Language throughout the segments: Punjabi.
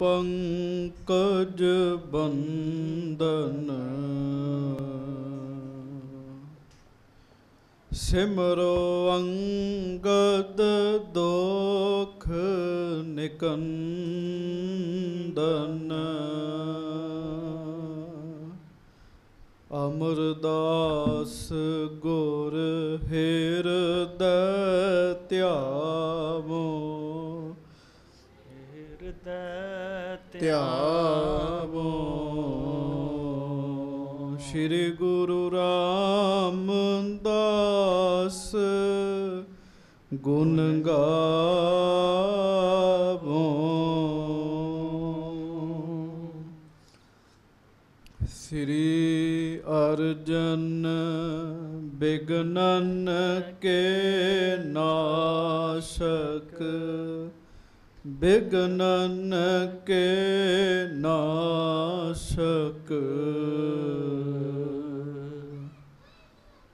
पंकज बंदन सिमरो अंगद दोख निकंदन अमरदास गुर हृदय त्यावो त्यावो श्री गुरु रामदास गुण गावो श्री अर्जन बिघ्नन के नाशक बिघ्नन के नाशक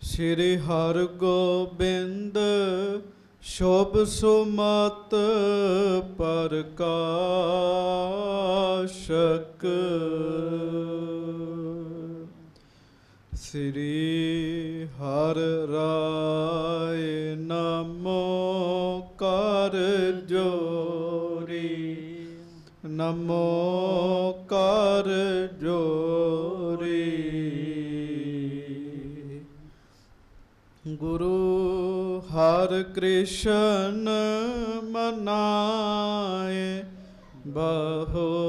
श्री हर गोबिंद शोभ सुमत प्रकाशक श्री हर राय नमो कर जोरी नमो कर जोरी गुरु हर कृष्ण मनाए बहोरी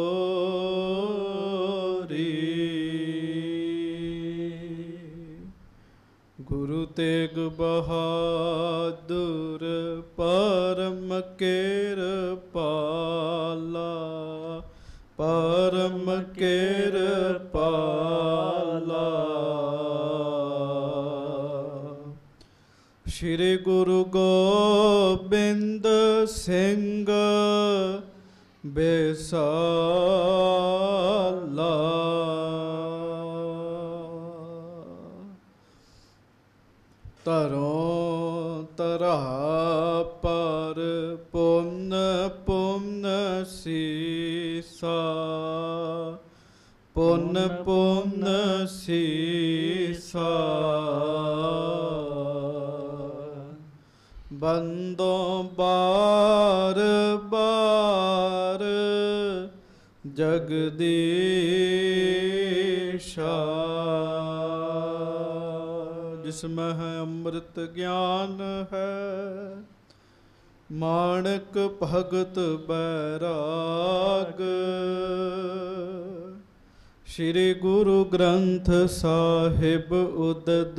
गुरु तेग बहादुर परम केर पाला परम केर पाला श्री गुरु गोबिंद सिंह बेसाला तरों तरा पर पुन पुन सीसा पुन पुन सीसा बंदों बार बार जगदीशा जिसमें है अमृत ज्ञान है माणक भगत बैराग श्री गुरु ग्रंथ साहिब उदद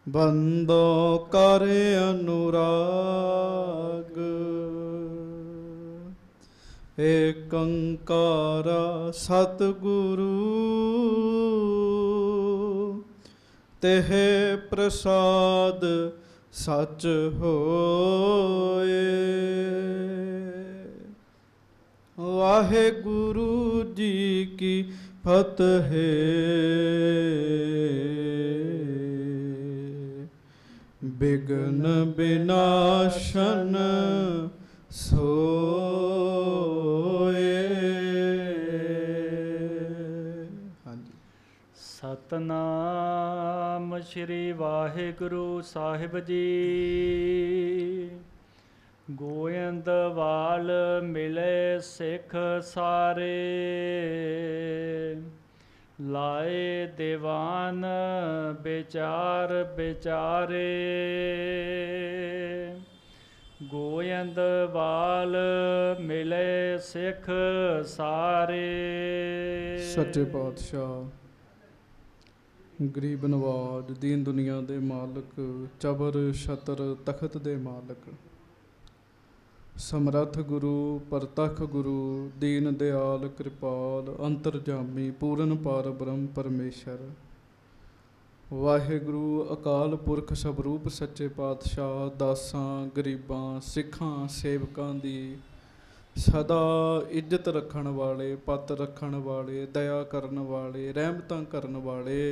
बंदों कर अनुराग एक अंकारा सतगुरु तेह प्रसाद सच होए वाहे गुरु जी की फतेह बिघ्न विनाशन सोए। सतनाम श्री वाहिगुरु साहिब जी। गोयंदवाल मिले सिख सारे, लाए दीवान विचार विचारे। गोयंदवाल मिले सिख सारे। सच्चे पातशाह गरीब नवाज दीन दुनिया दे मालक, चबर छतर तखत दे मालक, समर्थ गुरु परतख गुरु, दीन दयाल कृपाल अंतरजामी पूਰਨ पार ब्रह्म परमेश्वर। वाहिगुरु अकाल पुरख सबरूप सच्चे पातशाह दासां गरीबां सिखां सेवकां दी सदा इज्जत रखण वाले, पत रखण वाले, दया करन वाले, रहमतां करन वाले,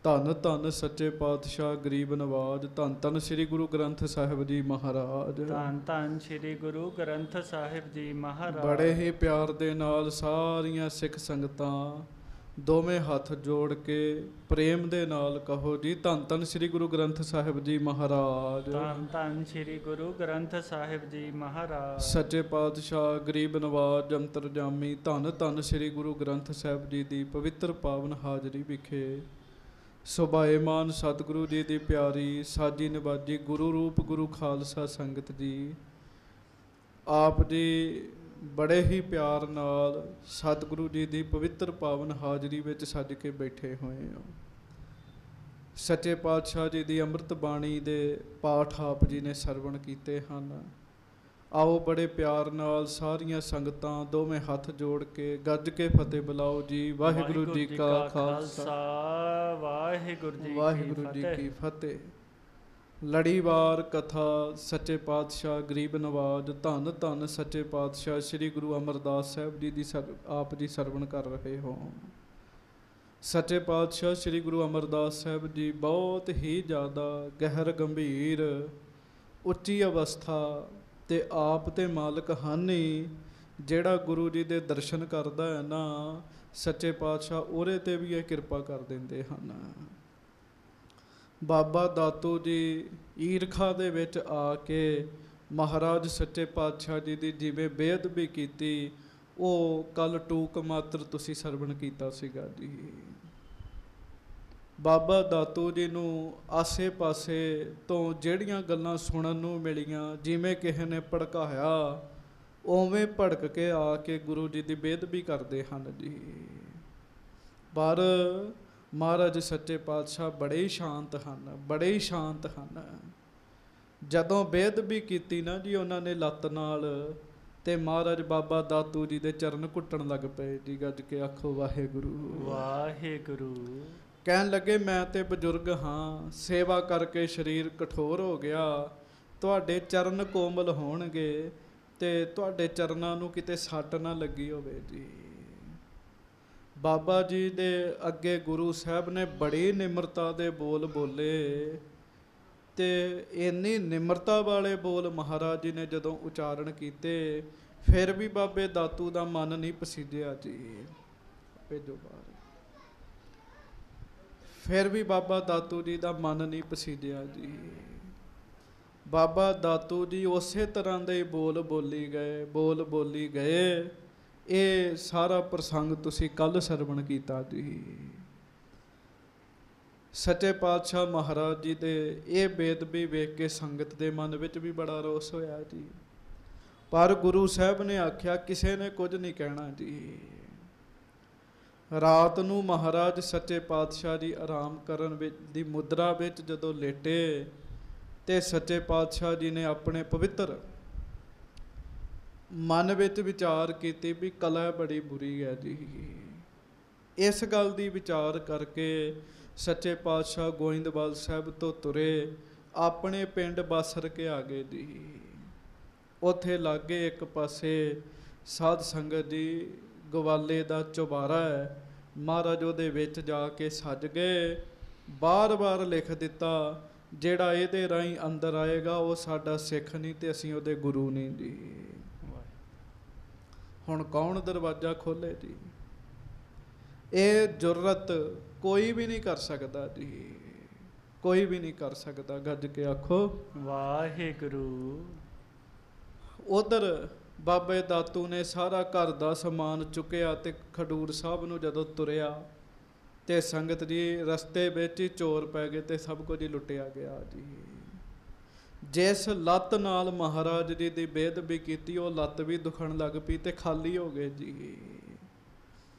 ਧੰਨ ਧੰਨ ਸੱਚੇ ਪਾਤਸ਼ਾਹ ਗਰੀਬ ਨਵਾਜ। ਧੰਨ ਧੰਨ ਸ੍ਰੀ ਗੁਰੂ ਗ੍ਰੰਥ ਸਾਹਿਬ ਜੀ ਮਹਾਰਾਜ। ਧੰਨ ਧੰਨ ਸ੍ਰੀ ਗੁਰੂ ਗ੍ਰੰਥ ਸਾਹਿਬ ਜੀ ਮਹਾਰਾਜ। ਬੜੇ ਹੀ ਪਿਆਰ ਦੇ ਨਾਲ ਸਾਰੀਆਂ ਸਿੱਖ ਸੰਗਤਾਂ ਦੋਵੇਂ ਹੱਥ ਜੋੜ ਕੇ ਪ੍ਰੇਮ ਦੇ ਨਾਲ ਕਹੋ ਜੀ, ਧੰਨ ਧੰਨ ਸ੍ਰੀ ਗੁਰੂ ਗ੍ਰੰਥ ਸਾਹਿਬ ਜੀ ਮਹਾਰਾਜ। ਧੰਨ ਧੰਨ ਸ੍ਰੀ ਗੁਰੂ ਗ੍ਰੰਥ ਸਾਹਿਬ ਜੀ ਮਹਾਰਾਜ। ਸੱਚੇ ਪਾਤਸ਼ਾਹ ਗਰੀਬ ਨਵਾਜ ਅੰਤਰਜਾਮੀ ਧੰਨ ਧੰਨ ਸ੍ਰੀ ਗੁਰੂ ਗ੍ਰੰਥ ਸਾਹਿਬ ਜੀ ਦੀ ਪਵਿੱਤਰ ਪਾਵਨ ਹਾਜ਼ਰੀ ਵਿਖੇ ਸੁਭਾਏਮਾਨ ਸਤਿਗੁਰੂ ਜੀ ਦੀ ਪਿਆਰੀ ਸਾਜੀ ਨਿਵਾਜੀ ਗੁਰੂ ਰੂਪ ਗੁਰੂ ਖਾਲਸਾ ਸੰਗਤ ਜੀ, ਆਪ ਜੀ ਬੜੇ ਹੀ ਪਿਆਰ ਨਾਲ ਸਤਿਗੁਰੂ ਜੀ ਦੀ ਪਵਿੱਤਰ ਪਾਵਨ ਹਾਜ਼ਰੀ ਵਿੱਚ ਸੱਜ ਕੇ ਬੈਠੇ ਹੋਏ ਹੋ। ਸੱਚੇ ਪਾਤਸ਼ਾਹ ਜੀ ਦੀ ਅੰਮ੍ਰਿਤ ਬਾਣੀ ਦੇ ਪਾਠ ਆਪ ਜੀ ਨੇ ਸਰਵਣ ਕੀਤੇ ਹਨ। ਆਓ ਬੜੇ ਪਿਆਰ ਨਾਲ ਸਾਰੀਆਂ ਸੰਗਤਾਂ ਦੋਵੇਂ ਹੱਥ ਜੋੜ ਕੇ ਗੱਜ ਕੇ ਫਤਿਹ ਬੁਲਾਓ ਜੀ। ਵਾਹਿਗੁਰੂ ਜੀ ਕਾ ਖਾਲਸਾ, ਵਾਹਿਗੁਰੂ ਜੀ ਕੀ ਫਤਿਹ। ਲੜੀਵਾਰ ਕਥਾ ਸੱਚੇ ਪਾਤਸ਼ਾਹ ਗਰੀਬ ਨਵਾਜ ਧੰਨ ਧੰਨ ਸੱਚੇ ਪਾਤਸ਼ਾਹ ਸ੍ਰੀ ਗੁਰੂ ਅਮਰਦਾਸ ਸਾਹਿਬ ਜੀ ਦੀ ਆਪ ਜੀ ਸਰਵਣ ਕਰ ਰਹੇ ਹੋ। ਸੱਚੇ ਪਾਤਸ਼ਾਹ ਸ੍ਰੀ ਗੁਰੂ ਅਮਰਦਾਸ ਸਾਹਿਬ ਜੀ ਬਹੁਤ ਹੀ ਜ਼ਿਆਦਾ ਗਹਿਰ ਗੰਭੀਰ ਉੱਚੀ ਅਵਸਥਾ ਤੇ ਆਪ ਤੇ ਮਾਲਕ ਹਨ ਹੀ। ਜਿਹੜਾ ਗੁਰੂ ਜੀ ਦੇ ਦਰਸ਼ਨ ਕਰਦਾ ਹੈ ਨਾ, ਸੱਚੇ ਪਾਤਸ਼ਾਹ ਉਹਦੇ ਤੇ ਵੀ ਇਹ ਕਿਰਪਾ ਕਰ ਦਿੰਦੇ ਹਨ। ਬਾਬਾ ਦਾਤੂ ਜੀ ਈਰਖਾ ਦੇ ਵਿੱਚ ਆ ਕੇ ਮਹਾਰਾਜ ਸੱਚੇ ਪਾਤਸ਼ਾਹ ਜੀ ਦੀ ਜਿਵੇਂ ਬੇਅਦਬੀ ਕੀਤੀ, ਉਹ ਕੱਲ ਟੂਕ ਮਾਤਰ ਤੁਸੀਂ ਸਰਵਣ ਕੀਤਾ ਸੀਗਾ ਜੀ। ਬਾਬਾ ਦਾਤੂ ਜੀ ਨੂੰ ਆਸੇ ਪਾਸੇ ਤੋਂ ਜਿਹੜੀਆਂ ਗੱਲਾਂ ਸੁਣਨ ਨੂੰ ਮਿਲੀਆਂ, ਜਿਵੇਂ ਕਿਸੇ ਨੇ ਭੜਕਾਇਆ ਉਵੇਂ ਭੜਕ ਕੇ ਆ ਕੇ ਗੁਰੂ ਜੀ ਦੀ ਬੇਅਦਬੀ ਕਰਦੇ ਹਨ ਜੀ। ਪਰ ਮਹਾਰਾਜ ਸੱਚੇ ਪਾਤਸ਼ਾਹ ਬੜੇ ਹੀ ਸ਼ਾਂਤ ਹਨ, ਬੜੇ ਹੀ ਸ਼ਾਂਤ ਹਨ। ਜਦੋਂ ਬੇਅਦਬੀ ਕੀਤੀ ਨਾ ਜੀ ਉਹਨਾਂ ਨੇ ਲੱਤ ਨਾਲ, ਤੇ ਮਹਾਰਾਜ ਬਾਬਾ ਦਾਤੂ ਜੀ ਦੇ ਚਰਨ ਘੁੱਟਣ ਲੱਗ ਪਏ ਜੀ। ਗੱਜ ਕੇ ਆਖੋ ਵਾਹਿਗੁਰੂ ਵਾਹਿਗੁਰੂ। ਕਹਿਣ ਲੱਗੇ ਮੈਂ ਤੇ ਬਜ਼ੁਰਗ ਹਾਂ, ਸੇਵਾ ਕਰਕੇ ਸਰੀਰ ਕਠੋਰ ਹੋ ਗਿਆ, ਤੁਹਾਡੇ ਚਰਨ ਕੋਮਲ ਹੋਣਗੇ ਤੇ ਤੁਹਾਡੇ ਚਰਨਾਂ ਨੂੰ ਕਿਤੇ ਸੱਟ ਨਾ ਲੱਗੀ ਹੋਵੇ ਜੀ। ਬਾਬਾ ਜੀ ਦੇ ਅੱਗੇ ਗੁਰੂ ਸਾਹਿਬ ਨੇ ਬੜੀ ਨਿਮਰਤਾ ਦੇ ਬੋਲ ਬੋਲੇ, ਤੇ ਇੰਨੀ ਨਿਮਰਤਾ ਵਾਲੇ ਬੋਲ ਮਹਾਰਾਜ ਜੀ ਨੇ ਜਦੋਂ ਉਚਾਰਨ ਕੀਤੇ, ਫਿਰ ਵੀ ਬਾਬੇ ਦਾਤੂ ਦਾ ਮਨ ਨਹੀਂ ਪਸੀਜਿਆ ਜੀ। ਭੇਜੋ ਬਾਹਰ। ਫਿਰ ਵੀ ਬਾਬਾ ਦਾਤੂ ਜੀ ਦਾ ਮਨ ਨਹੀਂ ਪਸੀਜਿਆ ਜੀ। ਬਾਬਾ ਦਾਤੂ ਜੀ ਉਸੇ ਤਰ੍ਹਾਂ ਦੇ ਬੋਲ ਬੋਲੀ ਗਏ। ਇਹ ਸਾਰਾ ਪ੍ਰਸੰਗ ਤੁਸੀਂ ਕੱਲ ਸਰਵਣ ਕੀਤਾ ਜੀ। ਸੱਚੇ ਪਾਤਸ਼ਾਹ ਮਹਾਰਾਜ ਜੀ ਦੇ ਇਹ ਬੇਦਬੀ ਵੇਖ ਕੇ ਸੰਗਤ ਦੇ ਮਨ ਵਿੱਚ ਵੀ ਬੜਾ ਰੋਸ ਹੋਇਆ ਜੀ। ਪਰ ਗੁਰੂ ਸਾਹਿਬ ਨੇ ਆਖਿਆ ਕਿਸੇ ਨੇ ਕੁਝ ਨਹੀਂ ਕਹਿਣਾ ਜੀ। ਰਾਤ ਨੂੰ ਮਹਾਰਾਜ ਸੱਚੇ ਪਾਤਸ਼ਾਹ ਜੀ ਆਰਾਮ ਕਰਨ ਵਿੱਚ ਦੀ ਮੁਦਰਾ ਵਿੱਚ ਜਦੋਂ ਲੇਟੇ, ਤੇ ਸੱਚੇ ਪਾਤਸ਼ਾਹ ਜੀ ਨੇ ਆਪਣੇ ਪਵਿੱਤਰ ਮਨ ਵਿੱਚ ਵਿਚਾਰ ਕੀਤੀ ਵੀ ਕਲਾ ਬੜੀ ਬੁਰੀ ਹੈ ਜੀ। ਇਸ ਗੱਲ ਦੀ ਵਿਚਾਰ ਕਰਕੇ ਸੱਚੇ ਪਾਤਸ਼ਾਹ ਗੋਇੰਦਵਾਲ ਸਾਹਿਬ ਤੋਂ ਤੁਰੇ, ਆਪਣੇ ਪਿੰਡ ਬਾਸਰ ਕੇ ਆ ਗਏ ਜੀ। ਉੱਥੇ ਲਾਗੇ ਇੱਕ ਪਾਸੇ ਸਾਧ ਸੰਗਤ ਜੀ ਗਵਾਲੇ ਦਾ ਚੁਬਾਰਾ ਹੈ, ਮਹਾਰਾਜ ਉਹਦੇ ਵਿੱਚ ਜਾ ਕੇ ਸੱਜ ਗਏ। ਬਾਰ-ਬਾਰ ਲਿਖ ਦਿੱਤਾ, ਜਿਹੜਾ ਇਹਦੇ ਰਾਹੀਂ ਅੰਦਰ ਆਏਗਾ ਉਹ ਸਾਡਾ ਸਿੱਖ ਨਹੀਂ ਤੇ ਅਸੀਂ ਉਹਦੇ ਗੁਰੂ ਨਹੀਂ ਜੀ। ਹੁਣ ਕੌਣ ਦਰਵਾਜ਼ਾ ਖੋਲੇ ਜੀ? ਇਹ ਜੁਰਤ ਕੋਈ ਵੀ ਨਹੀਂ ਕਰ ਸਕਦਾ ਜੀ, ਕੋਈ ਵੀ ਨਹੀਂ ਕਰ ਸਕਦਾ। ਗੱਜ ਕੇ ਆਖੋ ਵਾਹਿਗੁਰੂ। ਉਧਰ ਬਾਬੇ ਦਾਤੂ ਨੇ ਸਾਰਾ ਘਰ ਦਾ ਸਮਾਨ ਚੁੱਕਿਆ ਤੇ ਖਡੂਰ ਸਾਹਿਬ ਨੂੰ ਜਦੋਂ ਤੁਰਿਆ, ਤੇ ਸੰਗਤ ਜੀ ਰਸਤੇ ਵਿੱਚ ਹੀ ਚੋਰ ਪੈ ਗਏ ਤੇ ਸਭ ਕੁਝ ਹੀ ਲੁੱਟਿਆ ਗਿਆ ਜੀ। ਜਿਸ ਲੱਤ ਨਾਲ ਮਹਾਰਾਜ ਜੀ ਦੀ ਬੇਅਦਬੀ ਕੀਤੀ, ਉਹ ਲੱਤ ਵੀ ਦੁਖਣ ਲੱਗ ਪਈ ਤੇ ਖਾਲੀ ਹੋ ਗਏ ਜੀ।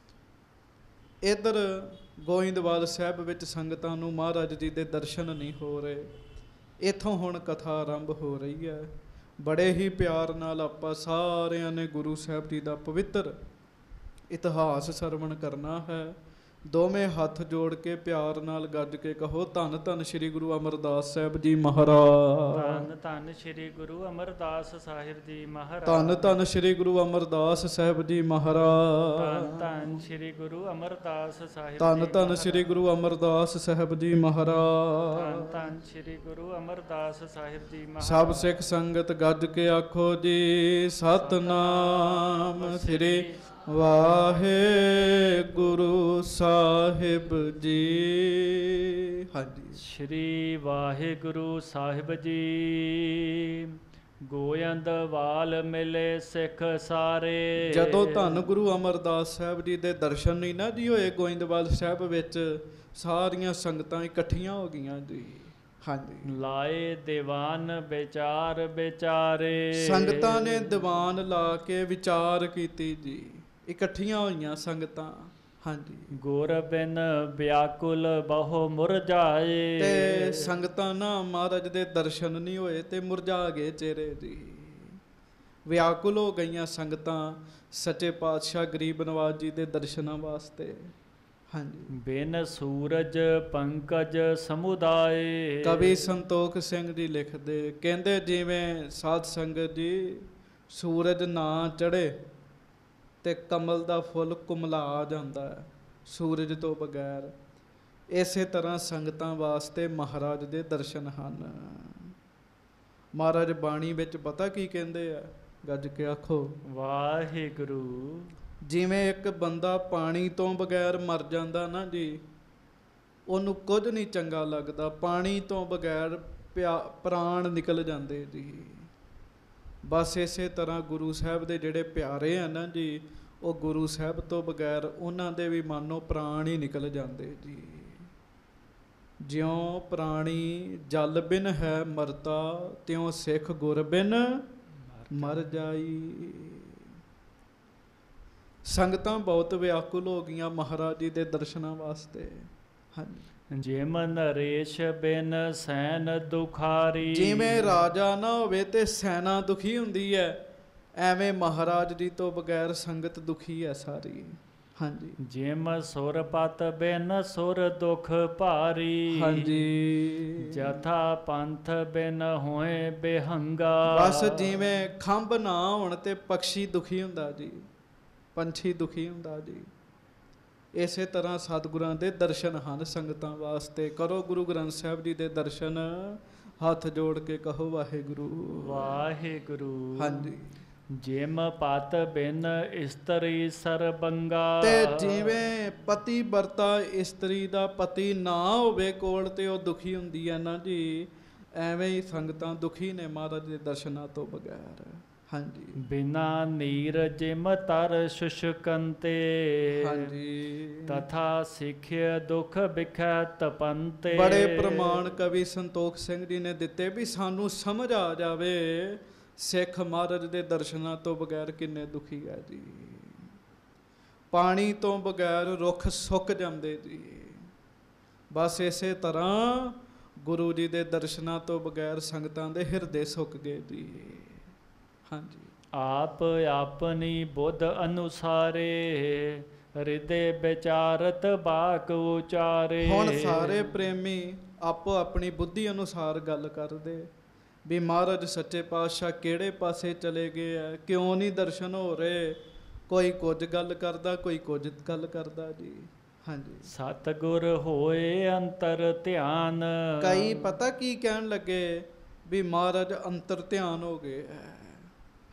ਇੱਧਰ ਗੋਇੰਦਵਾਲ ਸਾਹਿਬ ਵਿੱਚ ਸੰਗਤਾਂ ਨੂੰ ਮਹਾਰਾਜ ਜੀ ਦੇ ਦਰਸ਼ਨ ਨਹੀਂ ਹੋ ਰਹੇ। ਇੱਥੋਂ ਹੁਣ ਕਥਾ ਆਰੰਭ ਹੋ ਰਹੀ ਹੈ। ਬੜੇ ਹੀ ਪਿਆਰ ਨਾਲ ਆਪਾਂ ਸਾਰਿਆਂ ਨੇ ਗੁਰੂ ਸਾਹਿਬ ਜੀ ਦਾ ਪਵਿੱਤਰ ਇਤਿਹਾਸ ਸਰਵਣ ਕਰਨਾ ਹੈ। ਦੋਵੇਂ ਹੱਥ ਜੋੜ ਕੇ ਪਿਆਰ ਨਾਲ ਗੱਜ ਕੇ ਕਹੋ, ਧੰਨ ਧੰਨ ਸ੍ਰੀ ਗੁਰੂ ਅਮਰਦਾਸ ਸਾਹਿਬ ਜੀ ਮਹਾਰਾਜ। ਧੰਨ ਧੰਨ ਸ੍ਰੀ ਗੁਰੂ ਅਮਰਦਾਸ ਸਾਹਿਬ ਜੀ ਮਹਾਰਾਜ। ਧੰਨ ਧੰਨ ਸ੍ਰੀ ਗੁਰੂ ਅਮਰਦਾਸ ਸਾਹਿਬ ਜੀ ਮਹਾਰਾਜ। ਧੰਨ ਧੰਨ ਸ੍ਰੀ ਗੁਰੂ ਅਮਰਦਾਸ ਸਾਹਿਬ ਧੰਨ ਜੀ ਧੰਨ ਸ੍ਰੀ ਗੁਰੂ ਅਮਰਦਾਸ ਸਾਹਿਬ ਜੀ ਮਹਾਰਾਜ। ਧੰਨ ਧੰਨ ਸ੍ਰੀ ਗੁਰੂ ਅਮਰਦਾਸ ਸਾਹਿਬ ਜੀ ਮਹਾਰਾਜ। ਸਭ ਸਿੱਖ ਸੰਗਤ ਗੱਜ ਕੇ ਆਖੋ ਜੀ, ਸਤਨਾਮ ਸ੍ਰੀ ਵਾਹਿਗੁਰੂ ਸਾਹਿਬ ਜੀ। ਹਾਂਜੀ। ਸ੍ਰੀ ਵਾਹਿਗੁਰੂ ਸਾਹਿਬ ਜੀ। ਗੋਇੰਦਵਾਲ ਮਿਲੇ ਸਿੱਖ ਸਾਰੇ। ਜਦੋਂ ਧੰਨ ਗੁਰੂ ਅਮਰਦਾਸ ਸਾਹਿਬ ਜੀ ਦੇ ਦਰਸ਼ਨ ਨਹੀਂ ਨਾ ਜੀ ਹੋਏ ਗੋਇੰਦਵਾਲ ਸਾਹਿਬ ਵਿੱਚ, ਸਾਰੀਆਂ ਸੰਗਤਾਂ ਇਕੱਠੀਆਂ ਹੋ ਗਈਆਂ ਜੀ। ਹਾਂਜੀ। ਲਾਏ ਦੀਵਾਨ ਵਿਚਾਰ ਵਿਚਾਰੇ। ਸੰਗਤਾਂ ਨੇ ਦੀਵਾਨ ਲਾ ਕੇ ਵਿਚਾਰ ਕੀਤੀ ਜੀ, ਇਕੱਠੀਆਂ ਹੋਈਆਂ ਸੰਗਤਾਂ। ਹਾਂਜੀ। ਗੁਰ ਬਿਨ ਵਿਆਕੁਲ ਬਹੁ ਮੁਰਝਾਏ। ਤੇ ਸੰਗਤਾਂ ਨਾ ਮਹਾਰਾਜ ਦੇ ਦਰਸ਼ਨ ਨਹੀਂ ਹੋਏ ਤੇ ਮੁਰਝਾ ਗਏ ਚਿਹਰੇ ਜੀ, ਵਿਆਕੁਲ ਹੋ ਗਈਆਂ ਸੰਗਤਾਂ ਸੱਚੇ ਪਾਤਸ਼ਾਹ ਗਰੀਬ ਨਵਾਜ ਜੀ ਦੇ ਦਰਸ਼ਨਾਂ ਵਾਸਤੇ। ਹਾਂਜੀ। ਬਿਨ ਸੂਰਜ ਪੰਕਜ ਸਮੁਦਾਏ। ਕਵੀ ਸੰਤੋਖ ਸਿੰਘ ਜੀ ਲਿਖਦੇ, ਕਹਿੰਦੇ ਜਿਵੇਂ ਸਾਧ ਸੰਗਤ ਜੀ ਸੂਰਜ ਨਾ ਚੜ੍ਹੇ ਤੇ ਕਮਲ ਦਾ ਫੁੱਲ ਕੁਮਲਾ ਜਾਂਦਾ ਹੈ ਸੂਰਜ ਤੋਂ ਬਗੈਰ, ਇਸੇ ਤਰ੍ਹਾਂ ਸੰਗਤਾਂ ਵਾਸਤੇ ਮਹਾਰਾਜ ਦੇ ਦਰਸ਼ਨ ਹਨ। ਮਹਾਰਾਜ ਬਾਣੀ ਵਿੱਚ ਪਤਾ ਕੀ ਕਹਿੰਦੇ ਆ, ਗੱਜ ਕੇ ਆਖੋ ਵਾਹਿਗੁਰੂ। ਜਿਵੇਂ ਇੱਕ ਬੰਦਾ ਪਾਣੀ ਤੋਂ ਬਗੈਰ ਮਰ ਜਾਂਦਾ ਨਾ ਜੀ, ਉਹਨੂੰ ਕੁਝ ਨਹੀਂ ਚੰਗਾ ਲੱਗਦਾ, ਪਾਣੀ ਤੋਂ ਬਗੈਰ ਪ੍ਰਾਣ ਨਿਕਲ ਜਾਂਦੇ ਜੀ। ਬਸ ਇਸੇ ਤਰ੍ਹਾਂ ਗੁਰੂ ਸਾਹਿਬ ਦੇ ਜਿਹੜੇ ਪਿਆਰੇ ਆ ਨਾ ਜੀ, ਉਹ ਗੁਰੂ ਸਾਹਿਬ ਤੋਂ ਬਗੈਰ ਉਹਨਾਂ ਦੇ ਵੀ ਮਾਨੋ ਪ੍ਰਾਣ ਹੀ ਨਿਕਲ ਜਾਂਦੇ ਜੀ। ਜਿਉਂ ਪ੍ਰਾਣੀ ਜਲ ਬਿਨ ਹੈ ਮਰਤਾ, ਤਿਉਂ ਸਿੱਖ ਗੁਰ ਬਿਨ ਮਰ ਜਾਈ। ਸੰਗਤਾਂ ਬਹੁਤ ਵਿਆਕੁਲ ਹੋ ਗਈਆਂ ਮਹਾਰਾਜ ਜੀ ਦੇ ਦਰਸ਼ਨਾਂ ਵਾਸਤੇ। ਹਾਂਜੀ। ਜਿਮ ਨਰੇਸ਼ ਬਿਨ ਸੈਨ ਦੁਖਾਰੀ। ਜਿਵੇਂ ਰਾਜਾ ਨਾ ਹੋਵੇ ਤੇ ਸੈਨਾ ਦੁਖੀ ਹੁੰਦੀ ਹੈ, ਐਵੇਂ ਮਹਾਰਾਜ ਜੀ ਤੋਂ ਬਗੈਰ ਸੰਗਤ ਦੁਖੀ ਹੈ ਸਾਰੀ। ਹਾਂਜੀ। ਜਿਮ ਸੁਰਪਤ ਬਿਨ ਸੁਰ ਦੁਖ ਭਾਰੀ। ਹਾਂਜੀ। ਜਥਾ ਪੰਥ ਬਿਨ ਹੋਏ ਬੇਹੰਗਾ। ਬਸ ਜਿਵੇਂ ਖੰਭ ਨਾ ਹੋਣ ਤੇ ਪੰਛੀ ਦੁਖੀ ਹੁੰਦਾ ਜੀ, ਪੰਛੀ ਦੁਖੀ ਹੁੰਦਾ ਜੀ। ਇਸੇ ਤਰ੍ਹਾਂ ਸਤਿਗੁਰਾਂ ਦੇ ਦਰਸ਼ਨ ਹਨ ਸੰਗਤਾਂ ਵਾਸਤੇ। ਕਰੋ ਗੁਰੂ ਗ੍ਰੰਥ ਸਾਹਿਬ ਜੀ ਦੇ ਦਰਸ਼ਨ, ਹੱਥ ਜੋੜ ਕੇ ਕਹੋ ਵਾਹਿਗੁਰੂ ਵਾਹਿਗੁਰੂ। ਹਾਂਜੀ। ਜਿਮ ਪਤ ਬਿਨ ਇਸਤਰੀ ਸਰਬੰਗਾ। ਤੇ ਜਿਵੇਂ ਪਤੀ ਵਰਤਾ ਇਸਤਰੀ ਦਾ ਪਤੀ ਨਾ ਹੋਵੇ ਕੋਲ ਤੇ ਉਹ ਦੁਖੀ ਹੁੰਦੀ ਹੈ ਨਾ ਜੀ, ਐਵੇਂ ਹੀ ਸੰਗਤਾਂ ਦੁਖੀ ਨੇ ਮਹਾਰਾਜ ਦੇ ਦਰਸ਼ਨਾਂ ਤੋਂ ਬਗੈਰ। ਹਾਂਜੀ। ਬਿਨਾ ਨੀਰ ਜਿਮ ਤਰ ਸ਼ੁਸ਼ਕੰਤੇ। ਹਾਂਜੀ। ਤਥਾ ਸਿੱਖਿਆ ਦੁਖ ਬਿਖੈ ਤਪੰਤੇ। ਬੜੇ ਪ੍ਰਮਾਣ ਕਵੀ ਸੰਤੋਖ ਸਿੰਘ ਜੀ ਨੇ ਦਿੱਤੇ ਵੀ ਸਾਨੂੰ ਸਮਝ ਆ ਜਾਵੇ ਸਿੱਖ ਮਹਾਰਾਜ ਦੇ ਦਰਸ਼ਨਾਂ ਤੋਂ ਬਗੈਰ ਕਿੰਨੇ ਦੁਖੀ ਹੈ ਜੀ। ਪਾਣੀ ਤੋਂ ਬਗੈਰ ਰੁੱਖ ਸੁੱਕ ਜਾਂਦੇ ਜੀ। ਬਸ ਇਸੇ ਤਰ੍ਹਾਂ ਗੁਰੂ ਜੀ ਦੇ ਦਰਸ਼ਨਾਂ ਤੋਂ ਬਗੈਰ ਸੰਗਤਾਂ ਦੇ ਹਿਰਦੇ ਸੁੱਕ ਗਏ ਜੀ। ਹਾਂਜੀ। ਆਪ ਆਪਣੀ ਬੁੱਧ ਅਨੁਸਾਰੇ। ਹਿਰਦੇ ਵਿਚਾਰਤ ਬਾਕ ਉਚਾਰੇ। ਹੁਣ ਸਾਰੇ ਪ੍ਰੇਮੀ ਆਪੋ ਆਪਣੀ ਬੁੱਧੀ ਅਨੁਸਾਰ ਗੱਲ ਕਰਦੇ ਵੀ ਮਹਾਰਾਜ ਸੱਚੇ ਪਾਤਸ਼ਾਹ ਕਿਹੜੇ ਪਾਸੇ ਚਲੇ ਗਏ ਆ, ਕਿਉਂ ਨਹੀਂ ਦਰਸ਼ਨ ਹੋ ਰਹੇ। ਕੋਈ ਕੁਝ ਗੱਲ ਕਰਦਾ, ਕੋਈ ਕੁਝ ਗੱਲ ਕਰਦਾ ਜੀ। ਹਾਂਜੀ। ਸਤਿਗੁਰ ਹੋਏ ਅੰਤਰ ਧਿਆਨ। ਕਈ ਪਤਾ ਕੀ ਕਹਿਣ ਲੱਗੇ ਵੀ ਮਹਾਰਾਜ ਅੰਤਰ ਧਿਆਨ ਹੋ ਗਏ।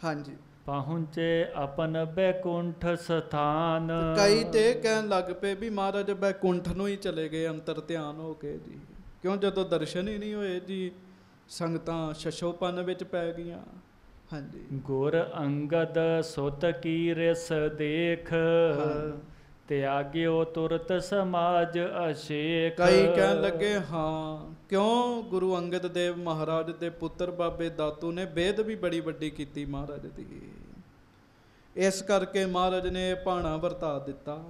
ਹਾਂਜੀ। ਪਹੁੰਚੇ ਆਪਨ ਬੈਕੁੰਠ ਸਥਾਨ। ਕਈ ਤੇ ਕਹਿਣ ਲੱਗ ਪਏ ਵੀ ਮਹਾਰਾਜ ਬੈਕੁੰਠ ਨੂੰ ਹੀ ਚਲੇ ਗਏ ਅੰਤਰ ਧਿਆਨ ਹੋ ਕੇ ਜੀ। ਕਿਉਂ, ਜਦੋਂ ਦਰਸ਼ਨ ਹੀ ਨਹੀਂ ਹੋਏ ਜੀ, ਸੰਗਤਾਂ ਸ਼ਸ਼ੋਪਨ ਵਿੱਚ ਪੈ ਗਈਆਂ। ਹਾਂਜੀ। ਗੁਰ ਅੰਗਦ ਸੁਤ ਕੀ ਰਿਸ ਦੇਖ। ਤਿਆਗਿਓ ਤੁਰਤ ਸਮਾਜ ਅਸ਼ੇਖ। ਕਈ ਕਹਿਣ ਲੱਗੇ ਹਾਂ ਕਿਉਂ, ਗੁਰੂ ਅੰਗਦ ਦੇਵ ਮਹਾਰਾਜ ਦੇ ਪੁੱਤਰ ਬਾਬੇ ਦਾਤੂ ਨੇ ਬੇਦ ਵੀ ਬੜੀ ਵੱਡੀ ਕੀਤੀ ਮਹਾਰਾਜ ਦੀ, ਇਸ ਕਰਕੇ ਮਹਾਰਾਜ ਨੇ ਭਾਣਾ ਵਰਤਾ ਦਿੱਤਾ।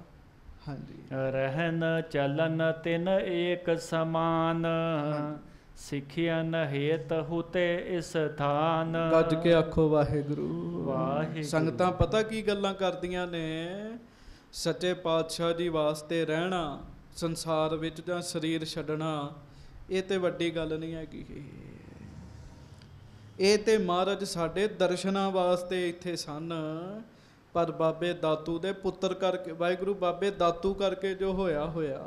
ਹਾਂਜੀ। ਰਹਿਨ ਚਲਨ ਤਿਨ ਏਕ ਸਮਾਨ। ਸਿੱਖਿਆਨ ਹੇਤ ਹੁਤੇ ਇਸ ਥਾਨ। ਗੱਜ ਕੇ ਆਖੋ ਵਾਹਿਗੁਰੂ ਵਾਹਿਗੁਰੂ। ਸੰਗਤਾਂ ਪਤਾ ਕੀ ਗੱਲਾਂ ਕਰਦੀਆਂ ਨੇ ਸੱਚੇ ਪਾਤਸ਼ਾਹ ਜੀ ਵਾਸਤੇ ਰਹਿਣਾ ਸੰਸਾਰ ਵਿੱਚ ਜਾਂ ਸਰੀਰ ਛੱਡਣਾ ਇਹ ਤੇ ਵੱਡੀ ਗੱਲ ਨਹੀਂ ਹੈਗੀ। ਇਹ ਤੇ ਮਹਾਰਾਜ ਸਾਡੇ ਦਰਸ਼ਨਾਂ ਵਾਸਤੇ ਇੱਥੇ ਸਨ, ਪਰ ਬਾਬੇ ਦਾਤੂ ਦੇ ਪੁੱਤਰ ਕਰਕੇ, ਵਾਹਿਗੁਰੂ ਬਾਬੇ ਦਾਤੂ ਕਰਕੇ ਜੋ ਹੋਇਆ ਹੋਇਆ।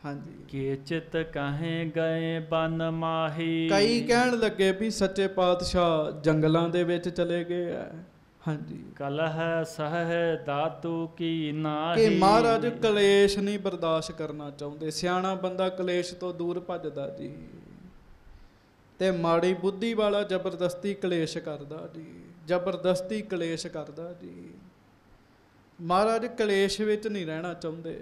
ਹਾਂਜੀ, ਕੀਚਿਤ ਕਹੇ ਗਏ ਬਨ ਮਾਹੀ। ਕਈ ਕਹਿਣ ਲੱਗੇ ਵੀ ਸੱਚੇ ਪਾਤਸ਼ਾਹ ਜੰਗਲਾਂ ਦੇ ਵਿੱਚ ਚਲੇ ਗਏ ਆ। ਹਾਂਜੀ, ਕਲਹ ਸਹਿ ਦਾਤੂ ਕੀ ਨਾਹੀ। ਕਿ ਮਹਾਰਾਜ ਕਲੇਸ਼ ਨਹੀਂ ਬਰਦਾਸ਼ਤ ਕਰਨਾ ਚਾਹੁੰਦੇ। ਸਿਆਣਾ ਬੰਦਾ ਕਲੇਸ਼ ਤੋਂ ਦੂਰ ਭੱਜਦਾ ਜੀ, ਤੇ ਮਾੜੀ ਬੁੱਧੀ ਵਾਲਾ ਜ਼ਬਰਦਸਤੀ ਕਲੇਸ਼ ਕਰਦਾ ਜੀ, ਜ਼ਬਰਦਸਤੀ ਕਲੇਸ਼ ਕਰਦਾ ਜੀ। ਮਹਾਰਾਜ ਕਲੇਸ਼ ਵਿੱਚ ਨਹੀਂ ਰਹਿਣਾ ਚਾਹੁੰਦੇ।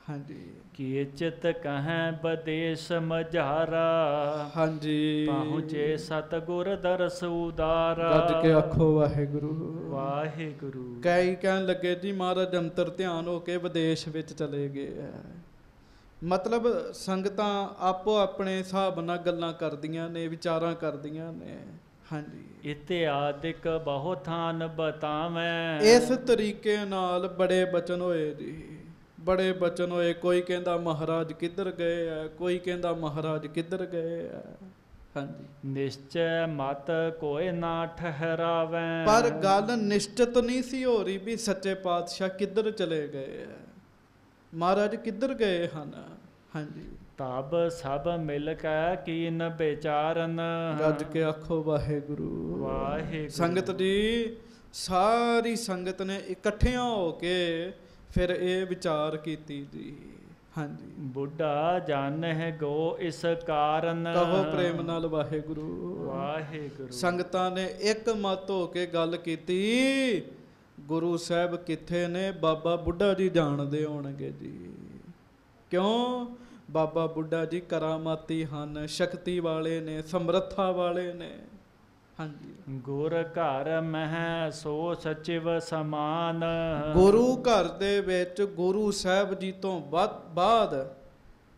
ਹਾਂਜੀ, ਕੀਚਿਤ ਕਹੈ ਬਦੇਸ਼ ਮਝਾਰਾ। ਹਾਂਜੀ, ਪਹੁੰਚੇ ਸਤਿਗੁਰ ਦਰਸ ਉਦਾਰਾ। ਗੱਜ ਕੇ ਆਖੋ ਵਾਹਿਗੁਰੂ ਵਾਹਿਗੁਰੂ। ਕਈ ਕਹਿਣ ਲੱਗੇ ਜੀ ਮਹਾਰਾਜ ਅੰਤਰ ਧਿਆਨ ਹੋ ਕੇ ਵਿਦੇਸ਼ ਵਿੱਚ ਚਲੇ ਗਏ ਹੈ। ਮਤਲਬ ਸੰਗਤਾਂ ਆਪੋ ਆਪਣੇ ਹਿਸਾਬ ਨਾਲ ਗੱਲਾਂ ਕਰਦੀਆਂ ਨੇ, ਵਿਚਾਰਾਂ ਕਰਦੀਆਂ ਨੇ। ਹਾਂਜੀ, ਇਤਿਆਦਿਕ ਬਹੁ ਥਾਨ ਬਤਾਵੇਂ। ਇਸ ਤਰੀਕੇ ਨਾਲ ਬੜੇ ਬਚਨ ਹੋਏ ਜੀ, ਬੜੇ ਬਚਨ ਹੋਏ। ਕੋਈ ਕਹਿੰਦਾ ਮਹਾਰਾਜ ਕਿੱਧਰ ਗਏ ਆ, ਕੋਈ ਕਹਿੰਦਾ ਮਹਾਰਾਜ ਕਿੱਧਰ ਗਏ ਆ। ਹਾਂਜੀ, ਨਿਸ਼ਚੈ ਮਤ ਕੋਈ ਨਾ ਠਹਿਰਾਵੇ। ਪਰ ਗੱਲ ਨਿਸ਼ਚਿਤ ਨਹੀਂ ਸੀ ਹੋ ਰਹੀ ਵੀ ਸੱਚੇ ਪਾਤਸ਼ਾਹ ਕਿੱਧਰ ਚਲੇ ਗਏ ਆ, ਮਹਾਰਾਜ ਕਿੱਧਰ ਗਏ ਹਨ। ਹਾਂਜੀ, ਤਬ ਸਭ ਮਿਲ ਕੇ ਕੀਨ ਵਿਚਾਰਨ। ਗੱਜ ਕੇ ਆਖੋ ਵਾਹਿਗੁਰੂ ਵਾਹਿਗੁਰੂ। ਸੰਗਤ ਜੀ, ਸਾਰੀ ਸੰਗਤ ਨੇ ਇਕੱਠਿਆਂ ਹੋ ਕੇ ਫਿਰ ਇਹ ਵਿਚਾਰ ਕੀਤੀ ਜੀ। ਹਾਂਜੀ, ਬੁੱਢਾ ਜਾਣਹਿ ਗੋ ਇਸ ਕਾਰਨ। ਕਹੋ ਪ੍ਰੇਮ ਨਾਲ ਵਾਹਿਗੁਰੂ ਵਾਹਿਗੁਰੂ। ਸੰਗਤਾਂ ਨੇ ਇੱਕ ਮਤ ਹੋ ਕੇ ਗੱਲ ਕੀਤੀ, ਗੁਰੂ ਸਾਹਿਬ ਕਿੱਥੇ ਨੇ? ਬਾਬਾ ਬੁੱਢਾ ਜੀ ਜਾਣਦੇ ਹੋਣਗੇ ਜੀ। ਕਿਉਂ? ਬਾਬਾ ਬੁੱਢਾ ਜੀ ਕਰਾਮਾਤੀ ਹਨ, ਸ਼ਕਤੀ ਵਾਲੇ ਨੇ, ਸਮਰੱਥਾ ਵਾਲੇ ਨੇ। ਹਾਂਜੀ, ਗੁਰ ਘਰ ਮਹਿ ਸੋ ਸਚਿਵ ਸਮਾਨ। ਗੁਰੂ ਘਰ ਦੇ ਵਿੱਚ ਗੁਰੂ ਸਾਹਿਬ ਜੀ ਤੋਂ ਬਾਅਦ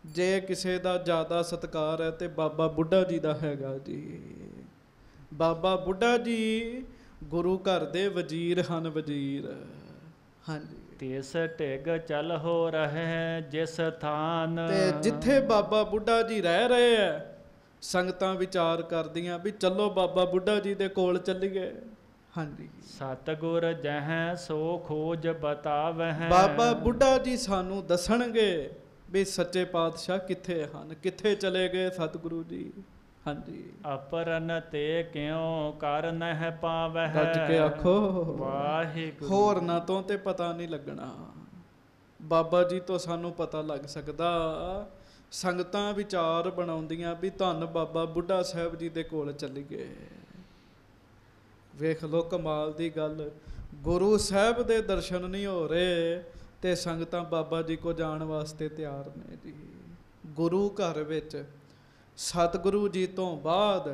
ਜੇ ਕਿਸੇ ਦਾ ਜ਼ਿਆਦਾ ਸਤਿਕਾਰ ਹੈ ਤੇ ਬਾਬਾ ਬੁੱਢਾ ਜੀ ਦਾ ਹੈਗਾ ਜੀ। ਬਾਬਾ ਬੁੱਢਾ ਜੀ ਗੁਰੂ ਘਰ ਦੇ ਵਜ਼ੀਰ ਹਨ, ਵਜ਼ੀਰ। ਹਾਂਜੀ, ਤਿਸ ਢਿਗ ਚਲ ਹੋ ਰਹੇ ਜਿਸ ਥਾਨ। ਤੇ ਜਿੱਥੇ ਬਾਬਾ ਬੁੱਢਾ ਜੀ ਰਹਿ ਰਹੇ ਹੈ, ਸੰਗਤਾਂ ਵਿਚਾਰ ਕਰਦੀਆਂ ਵੀ ਚਲੋ ਬਾਬਾ ਬੁੱਢਾ ਜੀ ਦੇ ਕੋਲ ਚੱਲੀਏ। ਹਾਂਜੀ, ਸਤਿਗੁਰ ਜਹ ਸੋ ਖੋਜ ਬਤਾਵਹਿ। ਬਾਬਾ ਬੁੱਢਾ ਜੀ ਸਾਨੂੰ ਦੱਸਣਗੇ ਵੀ ਸੱਚੇ ਪਾਤਸ਼ਾਹ ਕਿੱਥੇ ਹਨ, ਕਿੱਥੇ ਚਲੇ ਗਏ ਸਤਿਗੁਰੂ ਜੀ। ਹਾਂਜੀ, ਅਪਰਨ ਤੇ ਕਿਉ ਕਰ ਨਹਿ ਪਾਵਹਿ। ਗੱਜ ਕੇ ਆਖੋ ਵਾਹਿਗੁਰੂ। ਹੋਰਨਾਂ ਤੋਂ ਤੇ ਪਤਾ ਨਹੀਂ ਲੱਗਣਾ, ਬਾਬਾ ਜੀ ਤੋਂ ਸਾਨੂੰ ਪਤਾ ਲੱਗ ਸਕਦਾ। ਸੰਗਤਾਂ ਵਿਚਾਰ ਬਣਾਉਂਦੀਆਂ ਵੀ ਧੰਨ ਬਾਬਾ ਬੁੱਢਾ ਸਾਹਿਬ ਜੀ ਦੇ ਕੋਲ ਚੱਲੀਏ। ਵੇਖ ਲੋ ਕਮਾਲ ਦੀ ਗੱਲ, ਗੁਰੂ ਸਾਹਿਬ ਦੇ ਦਰਸ਼ਨ ਨਹੀਂ ਹੋ ਰਹੇ ਤੇ ਸੰਗਤਾਂ ਬਾਬਾ ਜੀ ਕੋ ਜਾਣ ਵਾਸਤੇ ਤਿਆਰ ਨੇ ਜੀ। ਗੁਰੂ ਘਰ ਵਿੱਚ ਸਤਿਗੁਰੂ ਜੀ ਤੋਂ ਬਾਅਦ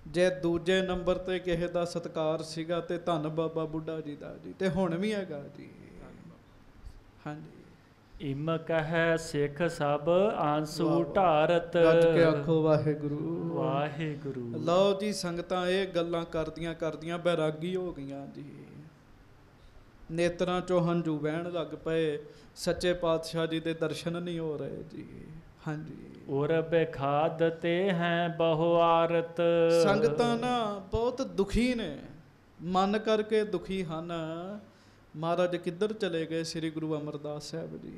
ਜੇ ਦੂਜੇ ਨੰਬਰ ਤੇ ਕਿਸੇ ਦਾ ਸਤਿਕਾਰ ਸੀਗਾ ਤੇ ਧੰਨ ਬਾਬਾ ਬੁੱਢਾ ਜੀ ਦਾ ਜੀ, ਤੇ ਹੁਣ ਵੀ ਹੈਗਾ ਜੀ। ਹਾਂਜੀ, ਇਮ ਕਹੈ ਸਿੱਖ ਸਭ ਆਂਸੂ ਢਾਰਤ। ਗੱਜ ਕੇ ਆਖੋ ਵਾਹਿਗੁਰੂ ਵਾਹਿਗੁਰੂ। ਲਓ ਜੀ ਸੰਗਤਾਂ, ਇਹ ਗੱਲਾਂ ਕਰਦੀਆਂ ਕਰਦੀਆਂ ਬੈਰਾਗੀ ਹੋ ਗਈਆਂ ਜੀ। ਨੇਤਰਾਂ ਚੋਂ ਹੰਝੂ ਵਹਿਣ ਲੱਗ ਪਏ। ਸੱਚੇ ਪਾਤਸ਼ਾਹ ਜੀ ਦੇ ਦਰਸ਼ਨ ਨਹੀਂ ਹੋ ਰਹੇ ਜੀ। ਹਾਂਜੀ, ਉਰ ਬੇਖਾਦ ਤੇ ਹੈ ਬਹੁ ਆਰਤ। ਸੰਗਤਾਂ ਨਾ ਬਹੁਤ ਦੁਖੀ ਨੇ, ਮਨ ਕਰਕੇ ਦੁਖੀ ਹਨ। ਮਹਾਰਾਜ ਕਿੱਧਰ ਚਲੇ ਗਏ ਸ੍ਰੀ ਗੁਰੂ ਅਮਰਦਾਸ ਸਾਹਿਬ ਜੀ।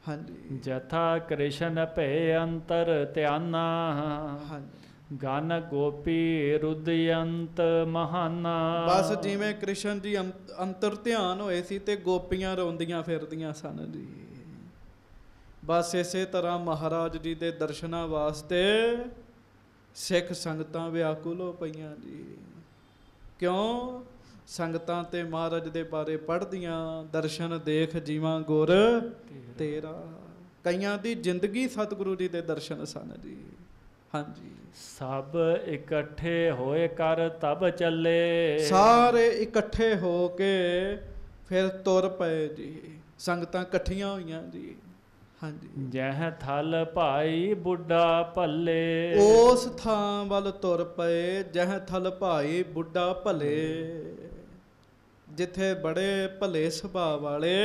ਹਾਂਜੀ, ਜਥਾ ਕ੍ਰਿਸ਼ਨ ਭੇ ਅੰਤਰ ਧਿਆਨਾ। ਹਾਂਜੀ, ਗਨ ਗੋਪੀ ਰੁਦਯੰਤ ਮਹਾਨਾ। ਬਸ ਜਿਵੇਂ ਕ੍ਰਿਸ਼ਨ ਜੀ ਅੰਤਰ ਧਿਆਨ ਹੋਏ ਸੀ ਤੇ ਗੋਪੀਆਂ ਰੋਂਦੀਆਂ ਫਿਰਦੀਆਂ ਸਨ ਜੀ। ਬਸ ਇਸੇ ਤਰ੍ਹਾਂ ਮਹਾਰਾਜ ਜੀ ਦੇ ਦਰਸ਼ਨਾਂ ਵਾਸਤੇ ਸਿੱਖ ਸੰਗਤਾਂ ਵਿਆਕੁਲ ਹੋ ਪਈਆਂ ਜੀ। ਕਿਉਂ? ਸੰਗਤਾਂ ਤੇ ਮਹਾਰਾਜ ਦੇ ਬਾਰੇ ਪੜ੍ਹਦੀਆਂ, ਦਰਸ਼ਨ ਦੇਖ ਜੀਵਾਂ ਗੁਰ ਤੇਰਾ। ਕਈਆਂ ਦੀ ਜ਼ਿੰਦਗੀ ਸਤਿਗੁਰੂ ਜੀ ਦੇ ਦਰਸ਼ਨ ਸਨ ਜੀ। ਹਾਂਜੀ, ਸਭ ਇਕੱਠੇ ਹੋਏ ਕਰ ਤਬ ਚੱਲੇ। ਸਾਰੇ ਇਕੱਠੇ ਹੋ ਕੇ ਫਿਰ ਤੁਰ ਪਏ ਜੀ। ਸੰਗਤਾਂ ਇਕੱਠੀਆਂ ਹੋਈਆਂ ਜੀ। ਹਾਂਜੀ, ਜਹ ਥਲ ਭਾਈ ਬੁੱਢਾ ਭੱਲੇ। ਉਸ ਥਾਂ ਵੱਲ ਤੁਰ ਪਏ ਜਹ ਥਲ ਭਾਈ ਬੁੱਢਾ ਭਲੇ, ਜਿੱਥੇ ਬੜੇ ਭਲੇ ਸੁਭਾਅ ਵਾਲੇ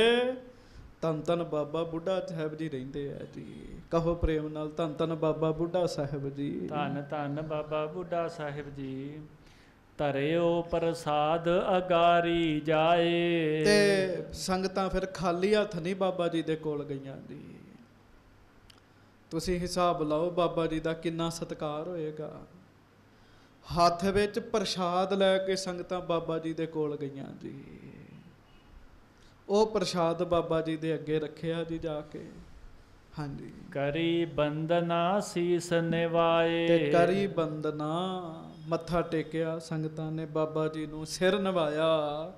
ਧੰਨ ਧੰਨ ਬਾਬਾ ਬੁੱਢਾ ਸਾਹਿਬ ਜੀ ਰਹਿੰਦੇ ਆ ਜੀ। ਕਹੋ ਪ੍ਰੇਮ ਨਾਲ, ਧੰਨ ਧੰਨ ਬਾਬਾ ਬੁੱਢਾ ਸਾਹਿਬ ਜੀ। ਧੰਨ ਧੰਨ ਬਾਬਾ ਬੁੱਢਾ ਸਾਹਿਬ ਜੀ। ਧਰਿਓ ਪ੍ਰਸਾਦ ਅਗਾਰੀ ਜਾਏ। ਤੇ ਸੰਗਤਾਂ ਫਿਰ ਖਾਲੀ ਹੱਥ ਨਹੀਂ ਬਾਬਾ ਜੀ ਦੇ ਕੋਲ ਗਈਆਂ ਜੀ। ਤੁਸੀਂ ਹਿਸਾਬ ਲਾਓ ਬਾਬਾ ਜੀ ਦਾ ਕਿੰਨਾ ਸਤਿਕਾਰ ਹੋਏਗਾ। ਹੱਥ ਵਿੱਚ ਪ੍ਰਸ਼ਾਦ ਲੈ ਕੇ ਸੰਗਤਾਂ ਬਾਬਾ ਜੀ ਦੇ ਕੋਲ ਗਈਆਂ ਜੀ। ਉਹ ਪ੍ਰਸ਼ਾਦ ਬਾਬਾ ਜੀ ਦੇ ਅੱਗੇ ਰੱਖਿਆ ਜੀ ਜਾ ਕੇ। ਹਾਂਜੀ, ਕਰੀ ਬੰਦਨਾ ਸੀਸ ਨਿਵਾਏ। ਤੇ ਕਰੀ ਬੰਦਨਾ, ਮੱਥਾ ਟੇਕਿਆ ਸੰਗਤਾਂ ਨੇ ਬਾਬਾ ਜੀ ਨੂੰ, ਸਿਰ ਨਵਾਇਆ।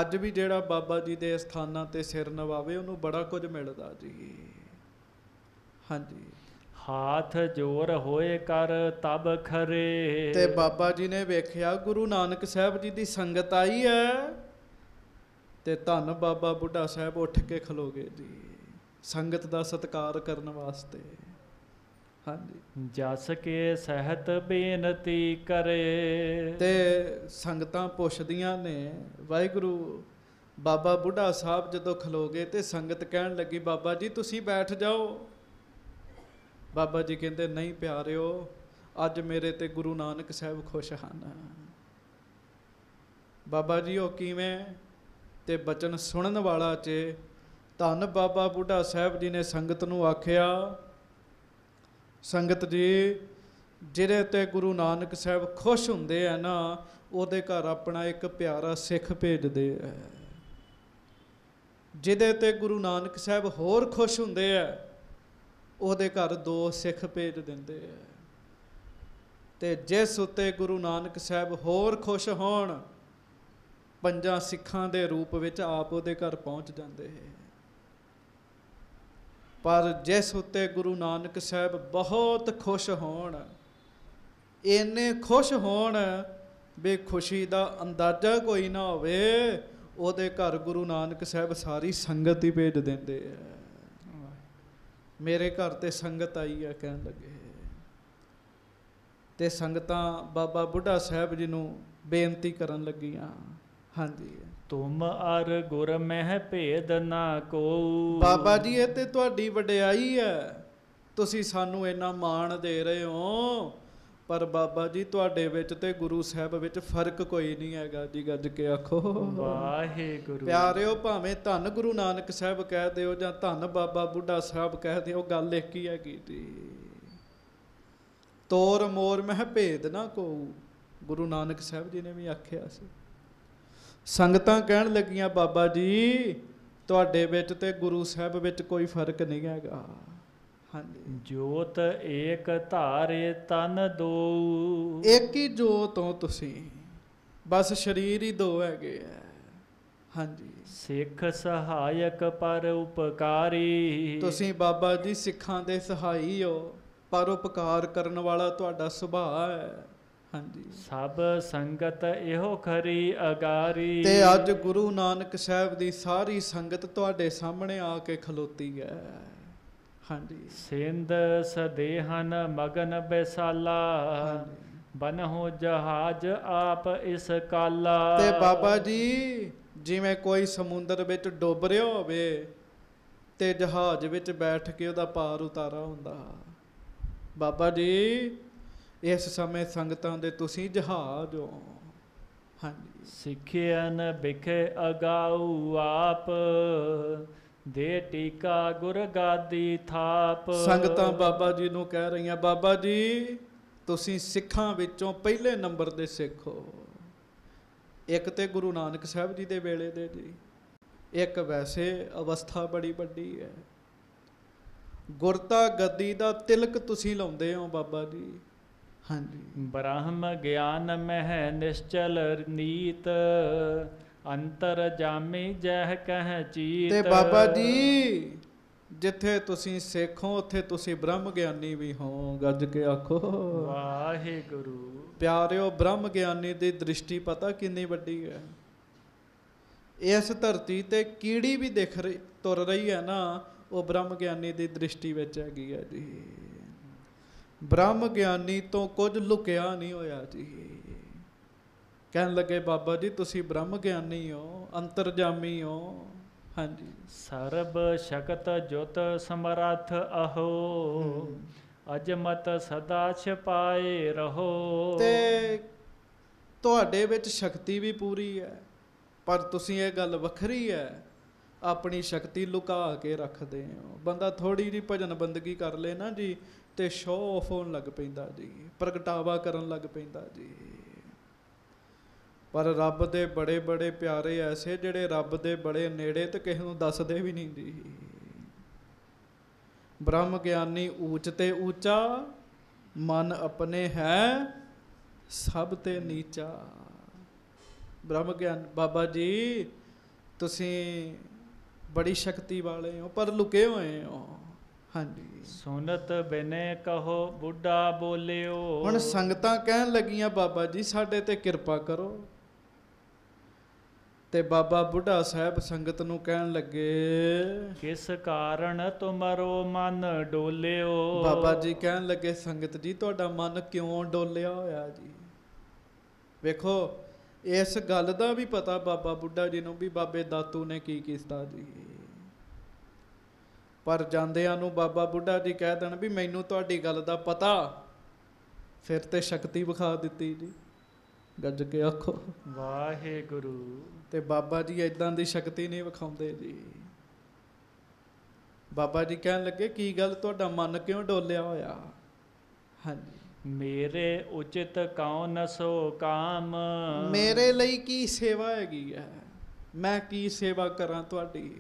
ਅੱਜ ਵੀ ਜਿਹੜਾ ਬਾਬਾ ਜੀ ਦੇ ਸਥਾਨਾਂ ਤੇ ਸਿਰ ਨਵਾਵੇ ਉਹਨੂੰ ਬੜਾ ਕੁਝ ਮਿਲਦਾ ਜੀ। ਹਾਂਜੀ, ਹਾਥ ਜੋਰ ਹੋਏ ਕਰ ਤਬ ਖਰੇ। ਤੇ ਬਾਬਾ ਜੀ ਨੇ ਵੇਖਿਆ ਗੁਰੂ ਨਾਨਕ ਸਾਹਿਬ ਜੀ ਦੀ ਸੰਗਤ ਆਈ ਹੈ, ਤੇ ਧੰਨ ਬਾਬਾ ਬੁੱਢਾ ਸਾਹਿਬ ਉੱਠ ਕੇ ਖਲੋ ਗਏ ਜੀ ਸੰਗਤ ਦਾ ਸਤਿਕਾਰ ਕਰਨ ਵਾਸਤੇ। ਹਾਂਜੀ, ਜਸ ਕੇ ਸਹਿਤ ਬੇਨਤੀ ਕਰੇ। ਤੇ ਸੰਗਤਾਂ ਪੁੱਛਦੀਆਂ ਨੇ, ਵਾਹਿਗੁਰੂ ਬਾਬਾ ਬੁੱਢਾ ਸਾਹਿਬ ਜਦੋਂ ਖਲੋ ਗਏ ਤੇ ਸੰਗਤ ਕਹਿਣ ਲੱਗੀ ਬਾਬਾ ਜੀ ਤੁਸੀਂ ਬੈਠ ਜਾਓ। ਬਾਬਾ ਜੀ ਕਹਿੰਦੇ ਨਹੀਂ ਪਿਆਰਿਓ, ਅੱਜ ਮੇਰੇ ਤੇ ਗੁਰੂ ਨਾਨਕ ਸਾਹਿਬ ਖੁਸ਼ ਹਨ। ਬਾਬਾ ਜੀ ਉਹ ਕਿਵੇਂ? ਤੇ ਬਚਨ ਸੁਣਨ ਵਾਲਾ 'ਚ ਧੰਨ ਬਾਬਾ ਬੁੱਢਾ ਸਾਹਿਬ ਜੀ ਨੇ ਸੰਗਤ ਨੂੰ ਆਖਿਆ, ਸੰਗਤ ਜੀ ਜਿਹਦੇ ਤੇ ਗੁਰੂ ਨਾਨਕ ਸਾਹਿਬ ਖੁਸ਼ ਹੁੰਦੇ ਆ ਨਾ, ਉਹਦੇ ਘਰ ਆਪਣਾ ਇੱਕ ਪਿਆਰਾ ਸਿੱਖ ਭੇਜਦੇ ਆ। ਜਿਹਦੇ ਤੇ ਗੁਰੂ ਨਾਨਕ ਸਾਹਿਬ ਹੋਰ ਖੁਸ਼ ਹੁੰਦੇ ਆ, ਉਹਦੇ ਘਰ 2 ਸਿੱਖ ਭੇਜ ਦਿੰਦੇ ਆ। ਤੇ ਜਿਸ ਉੱਤੇ ਗੁਰੂ ਨਾਨਕ ਸਾਹਿਬ ਹੋਰ ਖੁਸ਼ ਹੋਣ, 5 ਸਿੱਖਾਂ ਦੇ ਰੂਪ ਵਿੱਚ ਆਪ ਉਹਦੇ ਘਰ ਪਹੁੰਚ ਜਾਂਦੇ ਹੈ। ਪਰ ਜਿਸ ਉੱਤੇ ਗੁਰੂ ਨਾਨਕ ਸਾਹਿਬ ਬਹੁਤ ਖੁਸ਼ ਹੋਣ, ਇੰਨੇ ਖੁਸ਼ ਹੋਣ ਵੀ ਖੁਸ਼ੀ ਦਾ ਅੰਦਾਜ਼ਾ ਕੋਈ ਨਾ ਹੋਵੇ, ਉਹਦੇ ਘਰ ਗੁਰੂ ਨਾਨਕ ਸਾਹਿਬ ਸਾਰੀ ਸੰਗਤ ਹੀ ਭੇਜ ਦਿੰਦੇ ਆ। ਮੇਰੇ ਘਰ ਤੇ ਸੰਗਤ ਆਈ ਹੈ ਕਹਿਣ ਲੱਗੇ। ਤੇ ਸੰਗਤਾਂ ਬਾਬਾ ਬੁੱਢਾ ਸਾਹਿਬ ਜੀ ਨੂੰ ਬੇਨਤੀ ਕਰਨ ਲੱਗੀਆਂ। ਹਾਂਜੀ, ਤੁਮ ਅਰ ਗੁਰ ਮਹਿ ਭੇਦ ਨਾ ਕੋ। ਬਾਬਾ ਜੀ ਇਹ ਤੇ ਤੁਹਾਡੀ ਵਡਿਆਈ ਹੈ, ਤੁਸੀਂ ਸਾਨੂੰ ਇੰਨਾ ਮਾਣ ਦੇ ਰਹੇ ਹੋ, ਪਰ ਬਾਬਾ ਜੀ ਤੁਹਾਡੇ ਵਿੱਚ ਤੇ ਗੁਰੂ ਸਾਹਿਬ ਵਿੱਚ ਫਰਕ ਕੋਈ ਨਹੀਂ ਹੈਗਾ ਜੀ। ਗੱਜ ਕੇ ਆਖੋ ਵਾਹਿਗੁਰੂ। ਪਿਆਰਿਓ, ਭਾਵੇਂ ਧੰਨ ਗੁਰੂ ਨਾਨਕ ਸਾਹਿਬ ਕਹਿ ਦਿਓ ਜਾਂ ਧੰਨ ਬਾਬਾ ਬੁੱਢਾ ਸਾਹਿਬ ਕਹਿ ਦਿਓ, ਗੱਲ ਇੱਕ ਹੀ ਹੈਗੀ ਜੀ। ਤੋਰ ਮੋਰ ਮਹਿ ਭੇਦ ਨਾ ਕੋ, ਗੁਰੂ ਨਾਨਕ ਸਾਹਿਬ ਜੀ ਨੇ ਵੀ ਆਖਿਆ ਸੀ। ਸੰਗਤਾਂ ਕਹਿਣ ਲੱਗੀਆਂ ਬਾਬਾ ਜੀ ਤੁਹਾਡੇ ਵਿੱਚ ਤੇ ਗੁਰੂ ਸਾਹਿਬ ਵਿੱਚ ਕੋਈ ਫਰਕ ਨਹੀਂ ਹੈਗਾ। ਹਾਂਜੀ, ਜੋਤ ਏਕ ਧਾਰੇ ਤਨ ਦੋ। ਇੱਕ ਹੀ ਜੋਤ ਹੋ ਤੁਸੀਂ, ਬਸ ਸਰੀਰ ਹੀ 2 ਹੈਗੇ ਆ। ਹਾਂਜੀ, ਸਿੱਖ ਸਹਾਇਕ ਪਰ ਉਪਕਾਰੀ। ਤੁਸੀਂ ਬਾਬਾ ਜੀ ਸਿੱਖਾਂ ਦੇ ਸਹਾਈ ਹੋ, ਪਰ ਉਪਕਾਰ ਕਰਨ ਵਾਲਾ ਤੁਹਾਡਾ ਸੁਭਾਅ ਹੈ। ਹਾਂਜੀ, ਸਭ ਸੰਗਤ ਇਹੋ ਖਰੀ ਅਗਾਰੀ। ਤੇ ਅੱਜ ਗੁਰੂ ਨਾਨਕ ਸਾਹਿਬ ਦੀ ਸਾਰੀ ਸੰਗਤ ਤੁਹਾਡੇ ਸਾਹਮਣੇ ਆ ਕੇ ਖਲੋਤੀ ਹੈ। ਹਾਂਜੀ, ਸਿੰਧ ਸਦੇਹਨ ਮਗਨ ਬੈਸਾਲਾ। ਬਨਹੁ ਜਹਾਜ ਆਪ ਇਸ ਕਾਲਾ। ਤੇ ਬਾਬਾ ਜੀ ਜਿਵੇਂ ਕੋਈ ਸਮੁੰਦਰ ਵਿੱਚ ਡੁੱਬ ਰਿਹਾ ਹੋਵੇ ਤੇ ਜਹਾਜ਼ ਵਿੱਚ ਬੈਠ ਕੇ ਉਹਦਾ ਪਾਰ ਉਤਾਰਾ ਹੁੰਦਾ, ਬਾਬਾ ਜੀ ਇਸ ਸਮੇਂ ਸੰਗਤਾਂ ਦੇ ਤੁਸੀਂ ਜਹਾਜ਼ ਹੋ। ਹਾਂਜੀ, ਸਿੱਖਿਆਨ ਬਿਖੇ ਅਗਾਊ ਆਪ। ਦੇ ਟੀਕਾ ਗੁਰ ਗਾਦੀ ਥਾਪ। ਸੰਗਤਾਂ ਬਾਬਾ ਜੀ ਨੂੰ ਕਹਿ ਰਹੀਆਂ ਬਾਬਾ ਜੀ ਤੁਸੀਂ ਸਿੱਖਾਂ ਵਿੱਚੋਂ ਪਹਿਲੇ ਨੰਬਰ ਦੇ ਸਿੱਖ ਹੋ। ਇੱਕ ਤੇ ਗੁਰੂ ਨਾਨਕ ਸਾਹਿਬ ਜੀ ਦੇ ਵੇਲੇ ਦੇ ਜੀ, ਇੱਕ ਵੈਸੇ ਅਵਸਥਾ ਬੜੀ ਵੱਡੀ ਹੈ। ਗੁਰਤਾ ਗੱਦੀ ਦਾ ਤਿਲਕ ਤੁਸੀਂ ਲਾਉਂਦੇ ਹੋ ਬਾਬਾ ਜੀ। ਹਾਂਜੀ, ਬ੍ਰਹਮ ਗਿਆਨ ਮਹਿ ਨਿਸ਼ਚਲ ਨੀਤ। ਅੰਤਰ ਜਾਮੀ ਜਹ ਕਹਿ ਚੀਤ। ਤੇ ਬਾਬਾ ਜੀ ਜਿੱਥੇ ਤੁਸੀਂ ਸਿੱਖ ਹੋ ਉੱਥੇ ਤੁਸੀਂ ਬ੍ਰਹਮ ਗਿਆਨੀ ਵੀ ਹੋ। ਗੱਜ ਕੇ ਆਖੋ ਵਾਹਿਗੁਰੂ। ਪਿਆਰਿਓ, ਬ੍ਰਹਮ ਗਿਆਨੀ ਦੀ ਦ੍ਰਿਸ਼ਟੀ ਪਤਾ ਕਿੰਨੀ ਵੱਡੀ ਹੈ। ਇਸ ਧਰਤੀ ਤੇ ਕੀੜੀ ਵੀ ਦਿਖ ਰਹੀ ਤੁਰ ਰਹੀ ਹੈ ਨਾ, ਉਹ ਬ੍ਰਹਮ ਗਿਆਨੀ ਦੀ ਦ੍ਰਿਸ਼ਟੀ ਵਿੱਚ ਹੈਗੀ ਹੈ ਜੀ। ਬ੍ਰਹਮ ਗਿਆਨੀ ਤੋਂ ਕੁਝ ਲੁਕਿਆ ਨਹੀਂ ਹੋਇਆ ਜੀ। ਕਹਿਣ ਲੱਗੇ ਬਾਬਾ ਜੀ ਤੁਸੀਂ ਬ੍ਰਹਮ ਗਿਆਨੀ ਹੋ, ਅੰਤਰਜਾਮੀ ਹੋ। ਹਾਂਜੀ। ਸਰਬ ਸ਼ਕਤ ਜੁਤ ਸਮਰੱਥ ਅਹੋ ਅਜਮਤ ਸਦਾ ਛਪਾਏ ਰਹੋ। ਤੇ ਤੁਹਾਡੇ ਵਿੱਚ ਸ਼ਕਤੀ ਵੀ ਪੂਰੀ ਹੈ, ਪਰ ਤੁਸੀਂ ਇਹ ਗੱਲ ਵੱਖਰੀ ਹੈ, ਆਪਣੀ ਸ਼ਕਤੀ ਲੁਕਾ ਕੇ ਰੱਖਦੇ ਹੋ। ਬੰਦਾ ਥੋੜੀ ਜਿਹੀ ਭਜਨ ਬੰਦਗੀ ਕਰ ਲੇ ਨਾ ਜੀ ਤੇ ਸ਼ੋਅ ਆਫ ਹੋਣ ਲੱਗ ਪੈਂਦਾ ਜੀ, ਪ੍ਰਗਟਾਵਾ ਕਰਨ ਲੱਗ ਪੈਂਦਾ ਜੀ। ਪਰ ਰੱਬ ਦੇ ਬੜੇ ਬੜੇ ਪਿਆਰੇ ਐਸੇ ਜਿਹੜੇ ਰੱਬ ਦੇ ਬੜੇ ਨੇੜੇ ਤੇ ਕਿਸੇ ਨੂੰ ਦੱਸਦੇ ਵੀ ਨਹੀਂ ਜੀ। ਬ੍ਰਹਮ ਗਿਆਨੀ ਊਚ ਤੇ ਊਚਾ, ਮਨ ਆਪਣੇ ਹੈ ਸਭ ਤੇ ਨੀਚਾ। ਬ੍ਰਹਮ ਗਿਆਨ ਬਾਬਾ ਜੀ ਤੁਸੀਂ ਬੜੀ ਸ਼ਕਤੀ ਵਾਲੇ ਹੋ, ਪਰ ਲੁਕੇ ਹੋਏ ਹੋ। ਹਾਂਜੀ। ਸੁਨਤ ਬਿਨੇ ਕਹੋ ਬੁੱਢਾ ਬੋਲਿਓ। ਹੁਣ ਸੰਗਤਾਂ ਕਹਿਣ ਲੱਗੀਆਂ ਬਾਬਾ ਜੀ ਸਾਡੇ ਤੇ ਕਿਰਪਾ ਕਰੋ, ਤੇ ਬਾਬਾ ਬੁੱਢਾ ਸਾਹਿਬ ਸੰਗਤ ਨੂੰ ਕਹਿਣ ਲੱਗੇ ਕਿਸ ਕਾਰਨ ਤੁਮਰੋ ਮਨ ਡੋਲਿਓ। ਬਾਬਾ ਜੀ ਕਹਿਣ ਲੱਗੇ ਸੰਗਤ ਜੀ ਤੁਹਾਡਾ ਮਨ ਕਿਉਂ ਡੋਲਿਆ ਹੋਇਆ ਜੀ। ਵੇਖੋ ਇਸ ਗੱਲ ਦਾ ਵੀ ਪਤਾ ਬਾਬਾ ਬੁੱਢਾ ਜੀ ਨੂੰ ਵੀ ਬਾਬੇ ਦਾਤੂ ਨੇ ਕੀ ਕੀਤਾ ਜੀ। ਪਰ ਜਾਂਦਿਆਂ ਨੂੰ ਬਾਬਾ ਬੁੱਢਾ ਜੀ ਕਹਿ ਦੇਣ ਵੀ ਮੈਨੂੰ ਤੁਹਾਡੀ ਗੱਲ ਦਾ ਪਤਾ, ਫਿਰ ਤੇ ਸ਼ਕਤੀ ਵਿਖਾ ਦਿੱਤੀ ਜੀ। ਗੱਜ ਕੇ ਆਖੋ ਵਾਹਿਗੁਰੂ। ਤੇ ਬਾਬਾ ਜੀ ਏਦਾਂ ਦੀ ਸ਼ਕਤੀ ਨਹੀਂ ਵਿਖਾਉਂਦੇ ਜੀ। ਬਾਬਾ ਜੀ ਕਹਿਣ ਲੱਗੇ ਕੀ ਗੱਲ ਤੁਹਾਡਾ ਮਨ ਕਿਉਂ ਡੋਲਿਆ ਹੋਇਆ। ਹਾਂਜੀ। ਮੇਰੇ ਉਚਿਤ ਕਉ ਸੋ ਕਾਮ। ਮੇਰੇ ਲਈ ਕੀ ਸੇਵਾ ਹੈਗੀ ਹੈ, ਮੈਂ ਕੀ ਸੇਵਾ ਕਰਾਂ ਤੁਹਾਡੀ।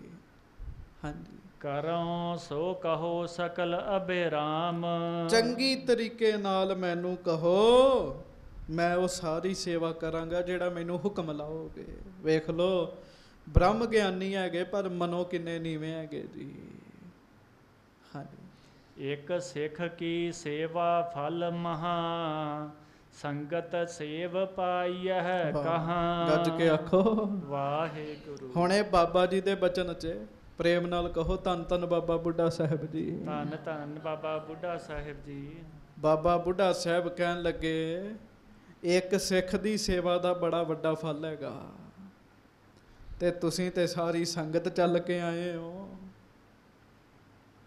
ਹਾਂਜੀ। ਕਰੋ ਸੋ ਕਹੋ ਸਕਲ ਅਬਿਰਾਮ। ਚੰਗੀ ਤਰੀਕੇ ਨਾਲ ਮੈਨੂੰ ਕਹੋ, ਮੈਂ ਉਹ ਸਾਰੀ ਸੇਵਾ ਕਰਾਂਗਾ ਜਿਹੜਾ ਮੈਨੂੰ ਹੁਕਮ ਲਾਓਗੇ। ਵੇਖ ਲਓ ਬ੍ਰਹਮ ਗਿਆਨੀ ਹੈਗੇ ਪਰ ਮਨੋਂ ਕਿੰਨੇ ਨੀਵੇਂ ਹੈਗੇ ਜੀ। ਹਾਂਜੀ। ਇੱਕ ਸਿੱਖ ਕੀ ਸੇਵਾ ਫਲ ਮਹਾ, ਸੰਗਤ ਸੇਵ ਪਾਈਐ ਕਹਾਂ। ਗੱਜ ਕੇ ਆਖੋ ਵਾਹਿਗੁਰੂ। ਹੁਣ ਇਹ ਬਾਬਾ ਜੀ ਦੇ ਬਚਨ 'ਚ ਪ੍ਰੇਮ ਨਾਲ ਕਹੋ ਧੰਨ ਧੰਨ ਬਾਬਾ ਬੁੱਢਾ ਸਾਹਿਬ ਜੀ। ਧੰਨ ਧੰਨ ਬਾਬਾ ਬੁੱਢਾ ਸਾਹਿਬ ਜੀ। ਬਾਬਾ ਬੁੱਢਾ ਸਾਹਿਬ ਕਹਿਣ ਲੱਗੇ ਇੱਕ ਸਿੱਖ ਦੀ ਸੇਵਾ ਦਾ ਬੜਾ ਵੱਡਾ ਫਲ ਹੈਗਾ, ਤੇ ਤੁਸੀਂ ਤੇ ਸਾਰੀ ਸੰਗਤ ਚੱਲ ਕੇ ਆਏ ਹੋ।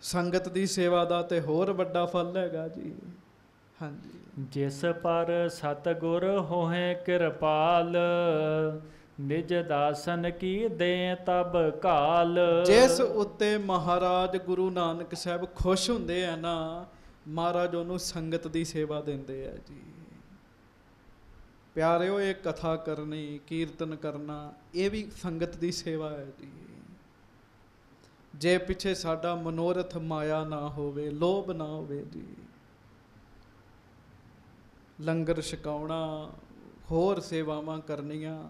ਸੰਗਤ ਦੀ ਸੇਵਾ ਦਾ ਤੇ ਹੋਰ ਵੱਡਾ ਫਲ ਹੈਗਾ ਜੀ। ਹਾਂਜੀ। ਜਿਸ ਪਰ ਸਤਿਗੁਰ ਹੋਏ ਕਿਰਪਾਲ, ਨਿਜ ਦਾਸਨ ਕੀ ਦੇ ਤਬ ਕਾਲ। ਜਿਸ ਉੱਤੇ ਮਹਾਰਾਜ ਗੁਰੂ ਨਾਨਕ ਸਾਹਿਬ ਖੁਸ਼ ਹੁੰਦੇ ਆ ਨਾ, ਮਹਾਰਾਜ ਉਹਨੂੰ ਸੰਗਤ ਦੀ ਸੇਵਾ ਦਿੰਦੇ ਆ ਜੀ। ਪਿਆਰਿਓ ਇਹ ਕਥਾ ਕਰਨੀ, ਕੀਰਤਨ ਕਰਨਾ, ਇਹ ਵੀ ਸੰਗਤ ਦੀ ਸੇਵਾ ਹੈ ਜੀ। ਜੇ ਪਿੱਛੇ ਸਾਡਾ ਮਨੋਰਥ ਮਾਇਆ ਨਾ ਹੋਵੇ, ਲੋਭ ਨਾ ਹੋਵੇ ਜੀ, ਲੰਗਰ ਛਕਾਉਣਾ, ਹੋਰ ਸੇਵਾਵਾਂ ਕਰਨੀਆਂ,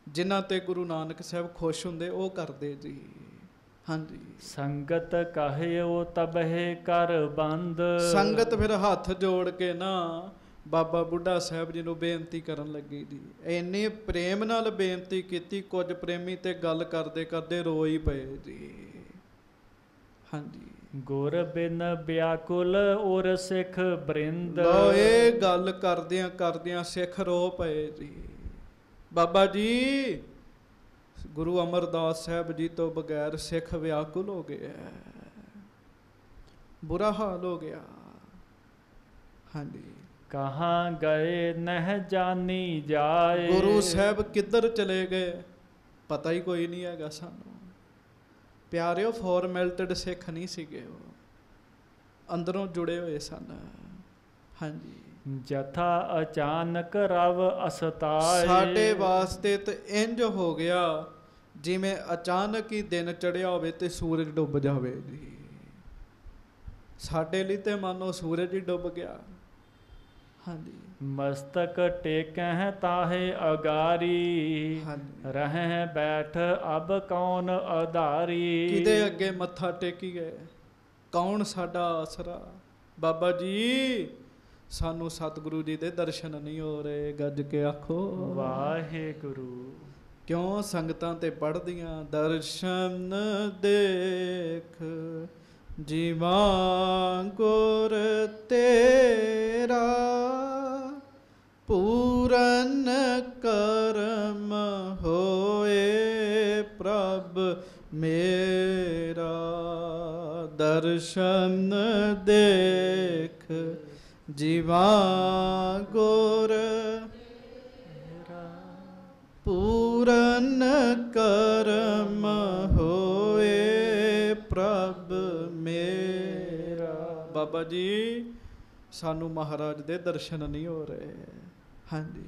ਜਿਨ੍ਹਾਂ ਤੇ ਗੁਰੂ ਨਾਨਕ ਸਾਹਿਬ ਖੁਸ਼ ਹੁੰਦੇ ਉਹ ਕਰਦੇ ਜੀ। ਹਾਂਜੀ। ਸੰਗਤ ਕਹਿਓ ਤਬਹਿ ਕਰ ਬੰਦ। ਸੰਗਤ ਫਿਰ ਹੱਥ ਜੋੜ ਕੇ ਨਾ ਬਾਬਾ ਬੁੱਢਾ ਸਾਹਿਬ ਜੀ ਨੂੰ ਬੇਨਤੀ ਕਰਨ ਲੱਗੀ ਜੀ। ਇੰਨੇ ਪ੍ਰੇਮ ਨਾਲ ਬੇਨਤੀ ਕੀਤੀ, ਕੁਝ ਪ੍ਰੇਮੀ ਤੇ ਗੱਲ ਕਰਦੇ ਕਰਦੇ ਰੋ ਹੀ ਪਏ ਜੀ। ਹਾਂਜੀ। ਗੁਰ ਬਿਨ ਵਿਆਕੁਲ ਔਰ ਸਿੱਖ ਬ੍ਰਿੰਦ। ਲੋ ਇਹ ਗੱਲ ਕਰਦਿਆਂ ਕਰਦਿਆਂ ਸਿੱਖ ਰੋ ਪਏ ਜੀ। ਬਾਬਾ ਜੀ ਗੁਰੂ ਅਮਰਦਾਸ ਸਾਹਿਬ ਜੀ ਤੋਂ ਬਗੈਰ ਸਿੱਖ ਵਿਆਕੁਲ ਹੋ ਗਏ, ਬੁਰਾ ਹਾਲ ਹੋ ਗਿਆ। ਹਾਂਜੀ। ਕਹਾਂ ਗਏ ਨਹਿ ਜਾਣੀ ਜਾਏ। ਗੁਰੂ ਸਾਹਿਬ ਕਿੱਧਰ ਚਲੇ ਗਏ ਪਤਾ ਹੀ ਕੋਈ ਨਹੀਂ ਹੈਗਾ ਸਾਨੂੰ। ਪਿਆਰਿਓ ਫਾਰਮੈਲਿਟਡ ਸਿੱਖ ਨਹੀਂ ਸੀਗੇ, ਉਹ ਅੰਦਰੋਂ ਜੁੜੇ ਹੋਏ ਸਨ। ਹਾਂਜੀ। ਜਥਾ ਅਚਾਨਕ ਰਵ ਅਸਤਾਏ। ਸਾਡੇ ਵਾਸਤੇ ਤੇ ਇੰਜ ਹੋ ਗਿਆ ਜਿਵੇਂ ਅਚਾਨਕ ਹੀ ਦਿਨ ਚੜਿਆ ਹੋਵੇ ਤੇ ਸੂਰਜ ਡੁੱਬ ਜਾਵੇ ਜੀ। ਸਾਡੇ ਲਈ ਤੇ ਮਾਨੋ ਸੂਰਜ ਹੀ ਡੁੱਬ ਗਿਆ। ਹਾਂਜੀ। ਮਸਤਕ ਟੇਕਹਿ ਤਾਹੇ ਅਗਾਰੀ। ਹਾਂਜੀ। ਰਹਿ ਬੈਠ ਅਬ ਕੌਣ ਆਧਾਰੀ। ਕਿਹਦੇ ਅੱਗੇ ਮੱਥਾ ਟੇਕੀ ਗਏ, ਕੌਣ ਸਾਡਾ ਆਸਰਾ। ਬਾਬਾ ਜੀ ਸਾਨੂੰ ਸਤਿਗੁਰੂ ਜੀ ਦੇ ਦਰਸ਼ਨ ਨਹੀਂ ਹੋ ਰਹੇ। ਗੱਜ ਕੇ ਆਖੋ ਵਾਹਿਗੁਰੂ। ਕਿਉਂ ਸੰਗਤਾਂ ਤੇ ਪੜ੍ਹਦੀਆਂ ਦਰਸ਼ਨ ਦੇਖ ਜੀਵਾਂ ਗੁਰ ਤੇਰਾ, ਪੂਰਨ ਕਰਮ ਹੋਏ ਪ੍ਰਭ ਮੇਰਾ, ਦਰਸ਼ਨ ਦੇਖ ਜੀਵਾ ਗੁਰ ਪੂਰਨ ਕਰਮ ਹੋਏ ਪ੍ਰਭ ਮੇਰਾ। ਬਾਬਾ ਜੀ ਸਾਨੂੰ ਮਹਾਰਾਜ ਦੇ ਦਰਸ਼ਨ ਨਹੀਂ ਹੋ ਰਹੇ। ਹਾਂਜੀ।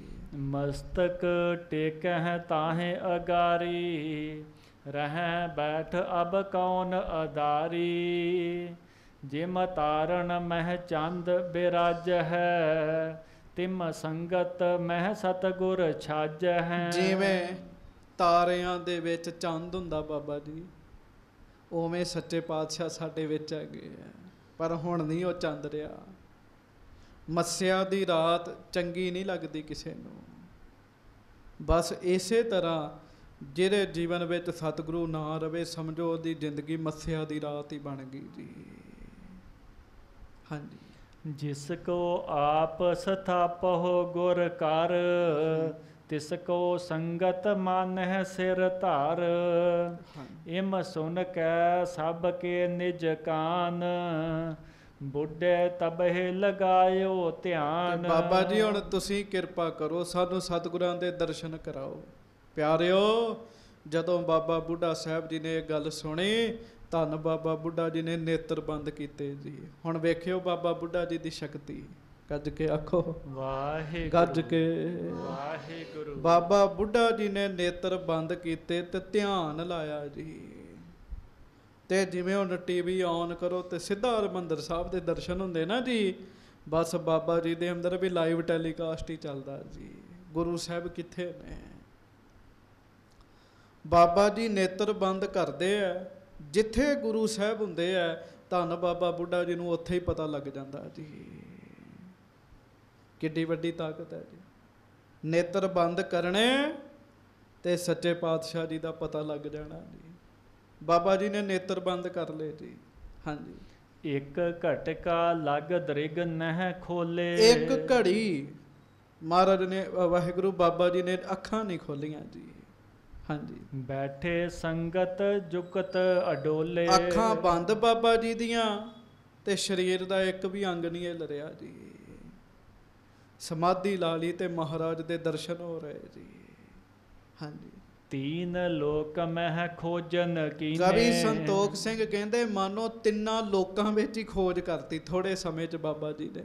ਮਸਤਕ ਟੇਕਹਿ ਤਾਹੇ ਅਗਾਰੀ, ਰਹਿ ਬੈਠ ਅਬ ਕੌਣ ਅਦਾਰੀ। ਜਿਮ ਤਾਰਨ ਮਹਿ ਚੰਦ ਬਿਰਾਜ ਹੈ, ਤਿਮ ਸੰਗਤ ਮਹਿ ਸਤਿਗੁਰ ਛਾਜ ਹੈ। ਜਿਵੇਂ ਤਾਰਿਆਂ ਦੇ ਵਿੱਚ ਚੰਦ ਹੁੰਦਾ ਬਾਬਾ ਜੀ, ਉਵੇਂ ਸੱਚੇ ਪਾਤਸ਼ਾਹ ਸਾਡੇ ਵਿੱਚ ਹੈਗੇ ਆ, ਪਰ ਹੁਣ ਨਹੀਂ ਉਹ ਚੰਦ ਰਿਹਾ। ਮੱਸਿਆ ਦੀ ਰਾਤ ਚੰਗੀ ਨਹੀਂ ਲੱਗਦੀ ਕਿਸੇ ਨੂੰ। ਬਸ ਇਸੇ ਤਰ੍ਹਾਂ ਜਿਹੜੇ ਜੀਵਨ ਵਿੱਚ ਸਤਿਗੁਰੂ ਨਾ ਰਵੇ, ਸਮਝੋ ਉਹਦੀ ਜ਼ਿੰਦਗੀ ਮੱਸਿਆ ਦੀ ਰਾਤ ਹੀ ਬਣ ਗਈ ਜੀ। ਹਾਂਜੀ। ਜਿਸ ਕੋ ਆਪ ਸਥਾਪਹੁ ਗੁਰ ਕਰ, ਤਿਸ ਕੋ ਸੰਗਤ ਮਾਨਹਿ ਸਿਰ ਧਾਰ। ਇਮ ਸੁਨ ਕੈ ਸਭ ਕੇ ਨਿਜ ਕਾਨ, ਬੁੱਢੇ ਤਬਹਿ ਲਗਾਇਓ ਧਿਆਨ। ਬਾਬਾ ਜੀ ਹੁਣ ਤੁਸੀਂ ਕਿਰਪਾ ਕਰੋ, ਸਾਨੂੰ ਸਤਿਗੁਰਾਂ ਦੇ ਦਰਸ਼ਨ ਕਰਾਓ। ਪਿਆਰਿਓ, ਜਦੋਂ ਬਾਬਾ ਬੁੱਢਾ ਸਾਹਿਬ ਜੀ ਨੇ ਇਹ ਗੱਲ ਸੁਣੀ, ਧੰਨ ਬਾਬਾ ਬੁੱਢਾ ਜੀ ਨੇ ਨੇਤਰ ਬੰਦ ਕੀਤੇ ਜੀ। ਹੁਣ ਵੇਖਿਓ ਬਾਬਾ ਬੁੱਢਾ ਜੀ ਦੀ ਸ਼ਕਤੀ। ਗੱਜ ਕੇ ਆਖੋ ਵਾਹਿਗੁਰੂ, ਗੱਜ ਕੇ ਵਾਹਿਗੁਰੂ। ਬਾਬਾ ਬੁੱਢਾ ਜੀ ਨੇ ਨੇਤਰ ਬੰਦ ਕੀਤੇ ਤੇ ਧਿਆਨ ਲਾਇਆ ਜੀ। ਤੇ ਜਿਵੇਂ ਹੁਣ ਟੀਵੀ ਔਨ ਕਰੋ ਤੇ ਸਿੱਧਾ ਹਰਿਮੰਦਰ ਸਾਹਿਬ ਦੇ ਦਰਸ਼ਨ ਹੁੰਦੇ ਨਾ ਜੀ, ਬਸ ਬਾਬਾ ਜੀ ਦੇ ਅੰਦਰ ਵੀ ਲਾਈਵ ਟੈਲੀਕਾਸਟ ਹੀ ਚੱਲਦਾ ਜੀ। ਗੁਰੂ ਸਾਹਿਬ ਕਿੱਥੇ ਨੇ? ਬਾਬਾ ਜੀ ਨੇਤਰ ਬੰਦ ਕਰਦੇ ਆ, ਜਿੱਥੇ ਗੁਰੂ ਸਾਹਿਬ ਹੁੰਦੇ ਆ, ਧੰਨ ਬਾਬਾ ਬੁੱਢਾ ਜੀ ਨੂੰ ਉੱਥੇ ਹੀ ਪਤਾ ਲੱਗ ਜਾਂਦਾ ਜੀ। ਕਿੱਡੀ ਵੱਡੀ ਤਾਕਤ ਹੈ ਜੀ। ਨੇਤਰ ਬੰਦ ਕਰਨੇ ਤੇ ਸੱਚੇ ਪਾਤਸ਼ਾਹ ਜੀ ਦਾ ਪਤਾ ਲੱਗ ਜਾਣਾ ਜੀ। ਬਾਬਾ ਜੀ ਨੇ ਨੇਤਰ ਬੰਦ ਕਰ ਲਏ ਜੀ। ਹਾਂਜੀ। ਇੱਕ ਘਟਕਾ ਲਗ ਦ੍ਰਿਗ ਨਹਿ ਖੋਲੇ। ਇੱਕ ਘੜੀ ਮਹਾਰਾਜ ਨੇ, ਵਾਹਿਗੁਰੂ ਬਾਬਾ ਜੀ ਨੇ ਅੱਖਾਂ ਨਹੀਂ ਖੋਲੀਆਂ ਜੀ। ਹਾਂਜੀ। ਬੈਠੇ ਸੰਗਤ ਜੁਕਤ ਅਡੋਲੇ। ਅੱਖਾਂ ਬੰਦ ਬਾਬਾ ਜੀ ਦੀਆਂ ਤੇ ਸਰੀਰ ਦਾ ਇੱਕ ਵੀ ਅੰਗ ਨਹੀਂ ਹਿੱਲ ਰਿਹਾ ਜੀ। ਸਮਾਧੀ ਲਾ ਲਈ ਤੇ ਮਹਾਰਾਜ ਦੇ ਦਰਸ਼ਨ ਹੋ ਰਹੇ ਜੀ। ਹਾਂਜੀ। ਤੀਨ ਲੋਕ ਮਹਿ ਖੋਜਨ ਕੀਨੇ। ਕਵੀ ਸੰਤੋਖ ਸਿੰਘ ਕਹਿੰਦੇ ਮਾਨੋ ਤਿੰਨਾਂ ਲੋਕਾਂ ਵਿੱਚ ਹੀ ਖੋਜ ਕਰਤੀ ਥੋੜੇ ਸਮੇਂ 'ਚ ਬਾਬਾ ਜੀ ਨੇ।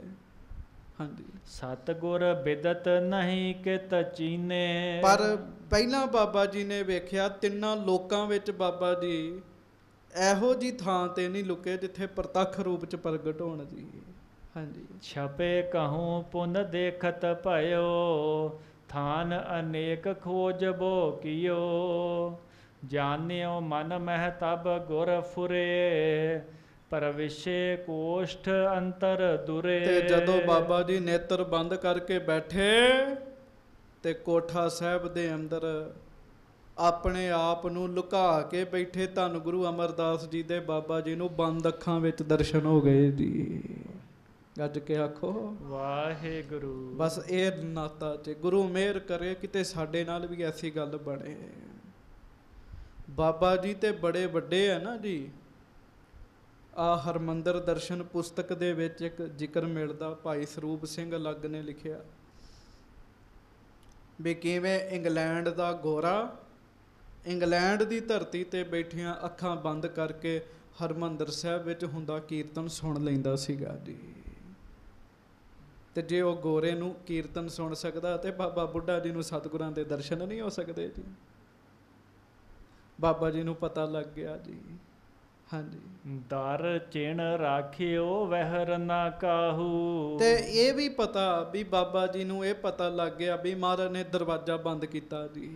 ਹਾਂਜੀ। ਸਤਿਗੁਰ ਬਿਦਤ ਨਹੀਂ ਕਿਤ ਚੀਨੇ। ਪਰ ਪਹਿਲਾਂ ਬਾਬਾ ਜੀ ਨੇ ਵੇਖਿਆ ਤਿੰਨਾਂ ਲੋਕਾਂ ਵਿੱਚ ਬਾਬਾ ਜੀ ਇਹੋ ਜੀ ਥਾਂ ਤੇ ਨਹੀਂ ਲੁਕੇ ਜਿੱਥੇ ਪ੍ਰਤੱਖ ਰੂਪ 'ਚ ਪ੍ਰਗਟ ਹੋਣ ਜੀ। ਹਾਂਜੀ। ਛਪੇ ਕਹੂੰ ਪੁਨ ਦੇਖਤ ਭਇਓ, ਥਾਨ ਅਨੇਕ ਖੋਜਬੋ ਕੀਓ। ਜਾਣਿਓ ਮਨ ਮਹਿ ਤਬ ਗੁਰ ਫੁਰੇ, ਪਰਵਿਸ਼ੇ ਕੋਸ਼ਠ ਅੰਤਰ ਦੁਰੇ। ਤੇ ਜਦੋਂ ਬਾਬਾ ਜੀ ਨੇਤਰ ਬੰਦ ਕਰਕੇ ਬੈਠੇ ਤੇ ਕੋਠਾ ਸਾਹਿਬ ਦੇ ਅੰਦਰ ਆਪਣੇ ਆਪ ਨੂੰ ਲੁਕਾ ਕੇ ਬੈਠੇ, ਧੰਨ ਗੁਰੂ ਅਮਰਦਾਸ ਜੀ ਦੇ ਬਾਬਾ ਜੀ ਨੂੰ ਬੰਦ ਅੱਖਾਂ ਵਿੱਚ ਦਰਸ਼ਨ ਹੋ ਗਏ ਜੀ। ਗੱਜ ਕੇ ਆਖੋ ਵਾਹਿਗੁਰੂ। ਬਸ ਇਹ ਨਾਤਾ ਚ ਗੁਰੂ ਮਿਹਰ ਕਰੇ ਕਿਤੇ ਸਾਡੇ ਨਾਲ ਵੀ ਐਸੀ ਗੱਲ ਬਣੇ। ਬਾਬਾ ਜੀ ਤੇ ਬੜੇ ਵੱਡੇ ਆ ਨਾ ਜੀ। ਆ ਹਰਮੰਦਰ ਦਰਸ਼ਨ ਪੁਸਤਕ ਦੇ ਵਿੱਚ ਇੱਕ ਜ਼ਿਕਰ ਮਿਲਦਾ, ਭਾਈ ਸਰੂਪ ਸਿੰਘ ਅਲੱਗ ਨੇ ਲਿਖਿਆ ਵੀ ਕਿਵੇਂ ਇੰਗਲੈਂਡ ਦਾ ਗੋਰਾ ਇੰਗਲੈਂਡ ਦੀ ਧਰਤੀ ਤੇ ਬੈਠਿਆਂ ਅੱਖਾਂ ਬੰਦ ਕਰਕੇ ਹਰਮੰਦਰ ਸਾਹਿਬ ਵਿੱਚ ਹੁੰਦਾ ਕੀਰਤਨ ਸੁਣ ਲੈਂਦਾ ਸੀਗਾ ਜੀ। ਤੇ ਜੇ ਉਹ ਗੋਰੇ ਨੂੰ ਕੀਰਤਨ ਸੁਣ ਸਕਦਾ ਤੇ ਬਾਬਾ ਬੁੱਢਾ ਜੀ ਨੂੰ ਸਤਿਗੁਰਾਂ ਦੇ ਦਰਸ਼ਨ ਨਹੀਂ ਹੋ ਸਕਦੇ ਜੀ। ਬਾਬਾ ਜੀ ਨੂੰ ਪਤਾ ਲੱਗ ਗਿਆ ਜੀ। ਹਾਂਜੀ। ਦਰ ਚਿਣ ਰਾਖਿਓ ਵਹਿਰ ਨਾ ਕਾਹੂ। ਤੇ ਇਹ ਵੀ ਪਤਾ ਵੀ ਬਾਬਾ ਜੀ ਨੂੰ ਇਹ ਪਤਾ ਲੱਗ ਗਿਆ ਵੀ ਮਹਾਰਾਜ ਨੇ ਦਰਵਾਜ਼ਾ ਬੰਦ ਕੀਤਾ ਜੀ।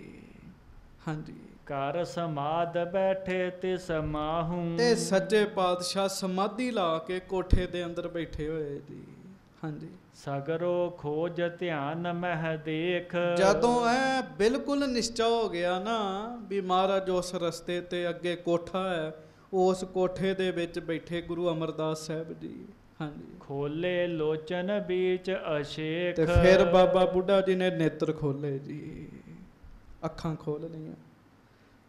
ਹਾਂਜੀ। ਘਰ ਸਮਾਧ ਬੈਠੇ ਤਿਸ ਮਾਹੂ। ਤੇ ਸੱਚੇ ਪਾਤਸ਼ਾਹ ਸਮਾਧੀ ਲਾ ਕੇ ਕੋਠੇ ਦੇ ਅੰਦਰ ਬੈਠੇ ਹੋਏ ਜੀ। ਹਾਂਜੀ। ਸਗਰੋ ਖੋਜ ਧਿਆਨ ਮਹਿ ਦੇਖ। ਜਦੋਂ ਐ ਬਿਲਕੁਲ ਨਿਸ਼ਚਾ ਹੋ ਗਿਆ ਨਾ ਵੀ ਮਹਾਰਾਜ ਉਸ ਰਸਤੇ ਤੇ ਅੱਗੇ ਕੋਠਾ ਹੈ, ਉਸ ਕੋਠੇ ਦੇ ਵਿੱਚ ਬੈਠੇ ਗੁਰੂ ਅਮਰਦਾਸ ਸਾਹਿਬ ਜੀ। ਹਾਂਜੀ। ਖੋਲੇ ਲੋਚਨ ਵਿੱਚ ਅਸ਼ੇਖ। ਤੇ ਫਿਰ ਬਾਬਾ ਬੁੱਢਾ ਜੀ ਨੇ ਨੇਤਰ ਖੋਲੇ ਜੀ। ਅੱਖਾਂ ਖੋਲ ਲਈਆਂ।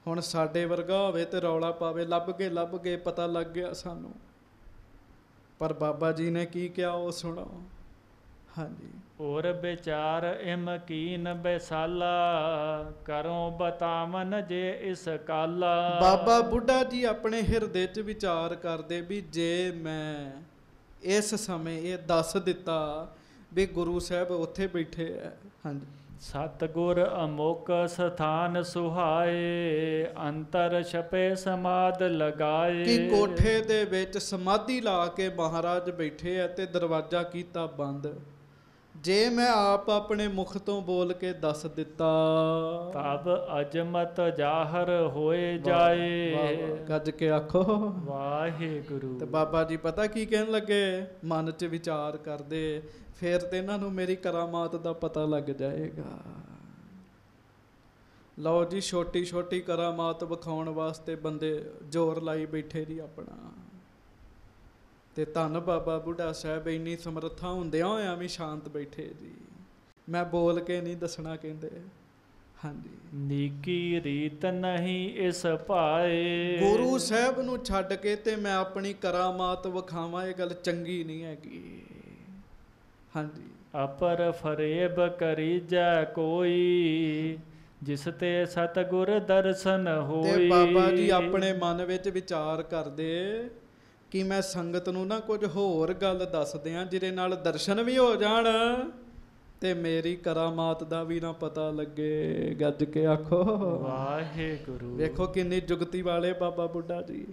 ਹੁਣ ਸਾਡੇ ਵਰਗਾ ਹੋਵੇ ਤੇ ਰੌਲਾ ਪਾਵੇ, ਲੱਭ ਗਏ ਪਤਾ ਲੱਗ ਗਿਆ ਸਾਨੂੰ। ਪਰ ਬਾਬਾ ਜੀ ਨੇ ਕੀ ਕਿਹਾ ਉਹ ਸੁਣੋ। ਹਾਂਜੀ। ਔਰ ਵਿਚਾਰ ਇਮਕੀਨ ਬੈਸਾਲਾ, ਕਰੋ ਬਤਾਵਨ ਜੇ ਇਸ ਕਾਲਾ। ਬਾਬਾ ਬੁੱਢਾ ਜੀ ਆਪਣੇ ਹਿਰਦੇ 'ਚ ਵਿਚਾਰ ਕਰਦੇ ਵੀ ਜੇ ਮੈਂ ਇਸ ਸਮੇਂ ਇਹ ਦੱਸ ਦਿੱਤਾ ਵੀ ਗੁਰੂ ਸਾਹਿਬ ਉੱਥੇ ਬੈਠੇ ਹੈ। ਹਾਂਜੀ। ਸਤਿਗੁਰ ਅਮੋਕ ਸਥਾਨ ਸੁਹਾਏ, ਅੰਤਰ ਛਪੇ ਸਮਾਧ ਲਗਾਏ। ਕਿ ਕੋਠੇ ਦੇ ਵਿੱਚ ਸਮਾਧੀ ਲਾ ਕੇ ਮਹਾਰਾਜ ਬੈਠੇ ਆ ਤੇ ਦਰਵਾਜ਼ਾ ਕੀਤਾ ਬੰਦ। ਜੇ ਮੈਂ ਆਪ ਆਪਣੇ ਮੁਖ ਤੋਂ ਬੋਲ ਕੇ ਦੱਸ ਦਿੱਤਾ, ਤਬ ਅਜਮਤ ਜ਼ਾਹਰ ਹੋਏ ਜਾਏ। ਗੱਜ ਕੇ ਆਖੋ ਵਾਹਿਗੁਰੂ। ਤੇ ਬਾਬਾ ਜੀ ਪਤਾ ਕੀ ਕਹਿਣ ਲੱਗੇ? ਮਨ 'ਚ ਵਿਚਾਰ ਕਰਦੇ, ਫਿਰ ਤੇ ਇਹਨਾਂ ਨੂੰ ਮੇਰੀ ਕਰਾਮਾਤ ਦਾ ਪਤਾ ਲੱਗ ਜਾਏਗਾ। ਲਓ ਜੀ, ਛੋਟੀ ਛੋਟੀ ਕਰਾਮਾਤ ਵਿਖਾਉਣ ਵਾਸਤੇ ਬੰਦੇ ਜ਼ੋਰ ਲਾਈ ਬੈਠੇ ਜੀ ਆਪਣਾ। ਤੇ ਧੰਨ ਬਾਬਾ ਬੁੱਢਾ ਸਾਹਿਬ ਇੰਨੀ ਸਮਰੱਥਾ ਹੁੰਦਿਆਂ ਹੋਇਆਂ ਵੀ ਸ਼ਾਂਤ ਬੈਠੇ ਜੀ। ਮੈਂ ਬੋਲ ਕੇ ਨਹੀਂ ਦੱਸਣਾ ਕਹਿੰਦੇ। ਹਾਂਜੀ। ਨੀਕੀ ਰੀਤ ਨਹੀਂ ਇਸ ਭਾਏ, ਗੁਰੂ ਸਾਹਿਬ ਨੂੰ ਛੱਡ ਕੇ ਤੇ ਮੈਂ ਆਪਣੀ ਕਰਾਮਾਤ ਵਿਖਾਵਾਂ, ਇਹ ਗੱਲ ਚੰਗੀ ਨਹੀਂ ਹੈਗੀ। ਹਾਂਜੀ। ਅਪਰ ਫਰੇਬ ਕਰੀਜੈ ਕੋਈ, ਜਿਸ ਤੇ ਸਤਿਗੁਰ ਦਰਸ਼ਨ ਹੋਈ। ਤੇ ਬਾਬਾ ਜੀ ਆਪਣੇ ਮਨ ਵਿੱਚ ਵਿਚਾਰ ਕਰਦੇ ਕਿ ਮੈਂ ਸੰਗਤ ਨੂੰ ਨਾ ਕੁਝ ਹੋਰ ਗੱਲ ਦੱਸ ਦਿਆਂ ਜਿਹਦੇ ਨਾਲ ਦਰਸ਼ਨ ਵੀ ਹੋ ਜਾਣ ਤੇ ਮੇਰੀ ਕਰਾਮਾਤ ਦਾ ਵੀ ਨਾ ਪਤਾ ਲੱਗੇ। ਗੱਜ ਕੇ ਆਖੋ ਵਾਹਿਗੁਰੂ। ਵੇਖੋ ਕਿੰਨੀ ਜੁਗਤੀ ਵਾਲੇ ਬਾਬਾ ਬੁੱਢਾ ਜੀ।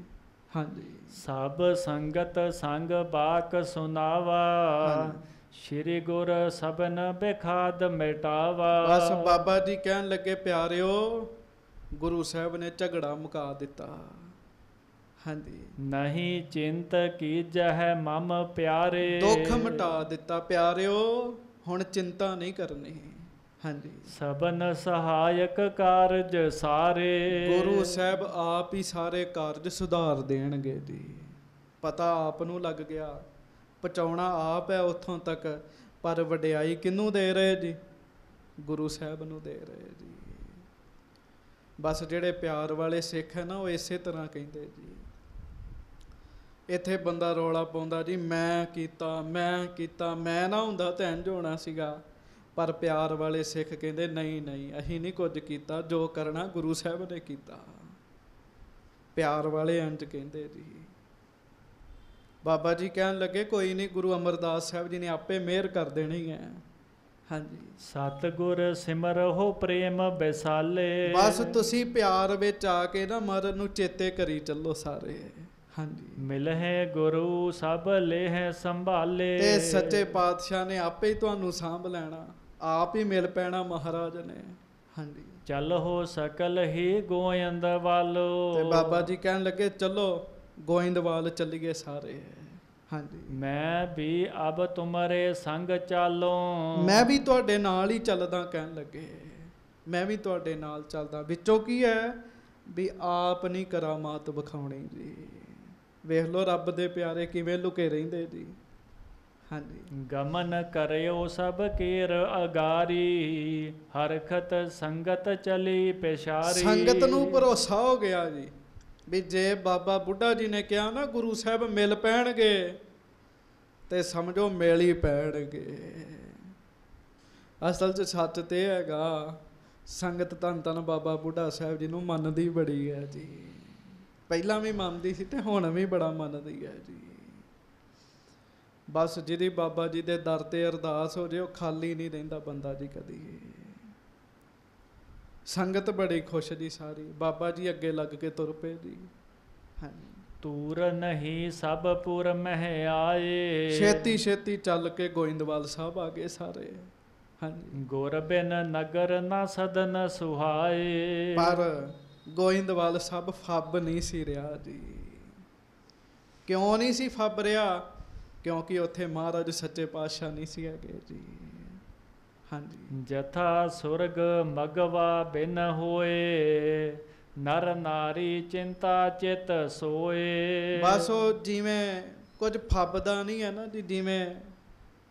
ਹਾਂਜੀ। ਸਭ ਸੰਗਤ ਸੰਗ ਬਾਕ ਸੁਨਾਵਾ, ਸ਼੍ਰੀ ਗੁਰ ਸਭਨ ਬੇਖਾਦ ਮਿਟਾਵਾ। ਬਸ ਬਾਬਾ ਜੀ ਕਹਿਣ ਲੱਗੇ, ਪਿਆਰਿਓ ਗੁਰੂ ਸਾਹਿਬ ਨੇ ਝਗੜਾ ਮੁਕਾ ਦਿੱਤਾ। ਹਾਂਜੀ। ਨਹੀਂ ਚਿੰਤ ਕੀਜਹਿ ਮਮ ਪਿਆਰੇ, ਦੁੱਖ ਮਿਟਾ ਦਿੱਤਾ ਪਿਆਰਿਓ, ਹੁਣ ਚਿੰਤਾ ਨਹੀਂ ਕਰਨੀ। ਹਾਂਜੀ। ਸਭਨ ਸਹਾਇਕ ਕਾਰਜ ਸਾਰੇ, ਗੁਰੂ ਸਾਹਿਬ ਆਪ ਹੀ ਸਾਰੇ ਕਾਰਜ ਸੁਧਾਰ ਦੇਣਗੇ ਜੀ। ਪਤਾ ਆਪ ਨੂੰ ਲੱਗ ਗਿਆ, ਪਹੁੰਚਾਉਣਾ ਆਪ ਹੈ ਉੱਥੋਂ ਤੱਕ, ਪਰ ਵਡਿਆਈ ਕਿਹਨੂੰ ਦੇ ਰਹੇ ਜੀ? ਗੁਰੂ ਸਾਹਿਬ ਨੂੰ ਦੇ ਰਹੇ ਜੀ। ਬਸ ਜਿਹੜੇ ਪਿਆਰ ਵਾਲੇ ਸਿੱਖ ਹੈ ਨਾ, ਉਹ ਇਸੇ ਤਰ੍ਹਾਂ ਕਹਿੰਦੇ ਜੀ। ਇੱਥੇ ਬੰਦਾ ਰੌਲਾ ਪਾਉਂਦਾ ਜੀ, ਮੈਂ ਕੀਤਾ, ਮੈਂ ਨਾ ਹੁੰਦਾ ਤਾਂ ਇੰਝ ਹੋਣਾ ਸੀਗਾ। ਪਰ ਪਿਆਰ ਵਾਲੇ ਸਿੱਖ ਕਹਿੰਦੇ ਨਹੀਂ ਅਸੀਂ ਨਹੀਂ ਕੁਝ ਕੀਤਾ, ਜੋ ਕਰਨਾ ਗੁਰੂ ਸਾਹਿਬ ਨੇ ਕੀਤਾ। ਪਿਆਰ ਵਾਲੇ ਇੰਝ ਕਹਿੰਦੇ ਜੀ। ਬਾਬਾ ਜੀ ਕਹਿਣ ਲੱਗੇ, ਕੋਈ ਨਹੀਂ, ਗੁਰੂ ਅਮਰਦਾਸ ਸਾਹਿਬ ਜੀ ਨੇ ਆਪੇ ਮਿਹਰ ਕਰ ਦੇਣੀ ਹੈ। ਹਾਂਜੀ। ਸਤਿਗੁਰ ਸਿਮਰਹੁ ਪ੍ਰੇਮ ਬੈਸਾਲੇ, ਬਸ ਤੁਸੀਂ ਪਿਆਰ ਵਿੱਚ ਆ ਕੇ ਨਾ ਮਰਨ ਨੂੰ ਚੇਤੇ ਕਰੀ ਚੱਲੋ ਸਾਰੇ। ਹਾਂਜੀ। ਮਿਲਹਿ ਗੁਰੂ ਸਭ ਲੇਹ ਸੰਭਾਲੇ, ਤੇ ਸੱਚੇ ਪਾਤਸ਼ਾਹ ਨੇ ਆਪੇ ਹੀ ਤੁਹਾਨੂੰ ਸਾਂਭ ਲੈਣਾ, ਆਪ ਹੀ ਮਿਲ ਪੈਣਾ ਮਹਾਰਾਜ ਨੇ। ਹਾਂਜੀ। ਚੱਲ ਹੋ ਸਕਲ ਹੀ ਗੋਇੰਦ ਵਾਲੋ। ਤੇ ਬਾਬਾ ਜੀ ਕਹਿਣ ਲੱਗੇ, ਚਲੋ ਗੋਇੰਦਵਾਲ ਚੱਲੀਏ ਸਾਰੇ। ਹਾਂਜੀ। ਮੈਂ ਵੀ ਅਬ ਤੁਮਰੇ ਸੰਗ ਚਾਲੋ, ਮੈਂ ਵੀ ਤੁਹਾਡੇ ਨਾਲ ਹੀ ਚੱਲਦਾ। ਕਹਿਣ ਲੱਗੇ, ਮੈਂ ਵੀ ਤੁਹਾਡੇ ਨਾਲ ਚੱਲਦਾ। ਵਿੱਚੋਂ ਕੀ ਹੈ ਵੀ ਆਪ ਨਹੀਂ ਕਰਾਮਾਤ ਵਿਖਾਉਣੀ ਜੀ। ਵੇਖ ਲਓ ਰੱਬ ਦੇ ਪਿਆਰੇ ਕਿਵੇਂ ਲੁਕੇ ਰਹਿੰਦੇ ਜੀ। ਹਾਂਜੀ। ਗਮਨ ਕਰਿਓ ਸਭ ਕੇਰ ਅਗਾਰੀ, ਹਰਖਤ ਸੰਗਤ ਚਲੀ ਪਿਛਾਰੀ। ਸੰਗਤ ਨੂੰ ਭਰੋਸਾ ਹੋ ਗਿਆ ਜੀ ਵੀ ਜੇ ਬਾਬਾ ਬੁੱਢਾ ਜੀ ਨੇ ਕਿਹਾ ਨਾ ਗੁਰੂ ਸਾਹਿਬ ਮਿਲ ਪੈਣਗੇ ਤੇ ਸਮਝੋ ਮਿਲ ਹੀ ਪੈਣਗੇ। ਅਸਲ 'ਚ ਸੱਚ ਤੇ ਹੈਗਾ, ਸੰਗਤ ਧੰਨ ਧੰਨ ਬਾਬਾ ਬੁੱਢਾ ਸਾਹਿਬ ਜੀ ਨੂੰ ਮੰਨਦੀ ਬੜੀ ਹੈ ਜੀ। ਪਹਿਲਾਂ ਵੀ ਮੰਨਦੀ ਸੀ ਤੇ ਹੁਣ ਵੀ ਬੜਾ ਮੰਨਦੀ ਹੈ ਜੀ। ਬਸ ਜਿਹਦੀ ਬਾਬਾ ਜੀ ਦੇ ਦਰ ਤੇ ਅਰਦਾਸ ਹੋ ਜੇ, ਉਹ ਖਾਲੀ ਨਹੀਂ ਰਹਿੰਦਾ ਬੰਦਾ ਜੀ ਕਦੀ। ਸੰਗਤ ਬੜੀ ਖੁਸ਼ ਜੀ ਸਾਰੀ। ਬਾਬਾ ਜੀ ਅੱਗੇ ਲੱਗ ਕੇ ਤੁਰ ਪਏ ਜੀ। ਹਾਂਜੀ। ਤੂਰ ਨਹੀਂ ਸਭ ਪੁਰ ਮਹਿ ਆਏ, ਛੇਤੀ ਛੇਤੀ ਚੱਲ ਕੇ ਗੋਇੰਦਵਾਲ ਸਾਹਿਬ ਆ ਗਏ ਸਾਰੇ। ਹਾਂਜੀ। ਗੁਰ ਬਿਨ ਨਗਰ ਨਾ ਸਦਨ ਸੁਹਾਏ, ਪਰ ਗੋਇੰਦਵਾਲ ਸਾਹਿਬ ਫੱਬ ਨਹੀਂ ਸੀ ਰਿਹਾ ਜੀ। ਕਿਉਂ ਨਹੀਂ ਸੀ ਫੱਬ ਰਿਹਾ? ਕਿਉਂਕਿ ਉੱਥੇ ਮਹਾਰਾਜ ਸੱਚੇ ਪਾਤਸ਼ਾਹ ਨਹੀਂ ਸੀ ਹੈਗੇ ਜੀ। ਹਾਂਜੀ। ਜਥਾ ਸੁਰਗ ਮਗਵਾ ਬਿਨ ਹੋਏ, ਨਰ ਨਾਰੀ ਚਿੰਤਾ ਚਿਤ ਸੋਏ। ਬਸ ਉਹ ਜਿਵੇਂ ਕੁਝ ਫੱਬਦਾ ਨਹੀਂ ਹੈ ਨਾ ਜੀ। ਜਿਵੇਂ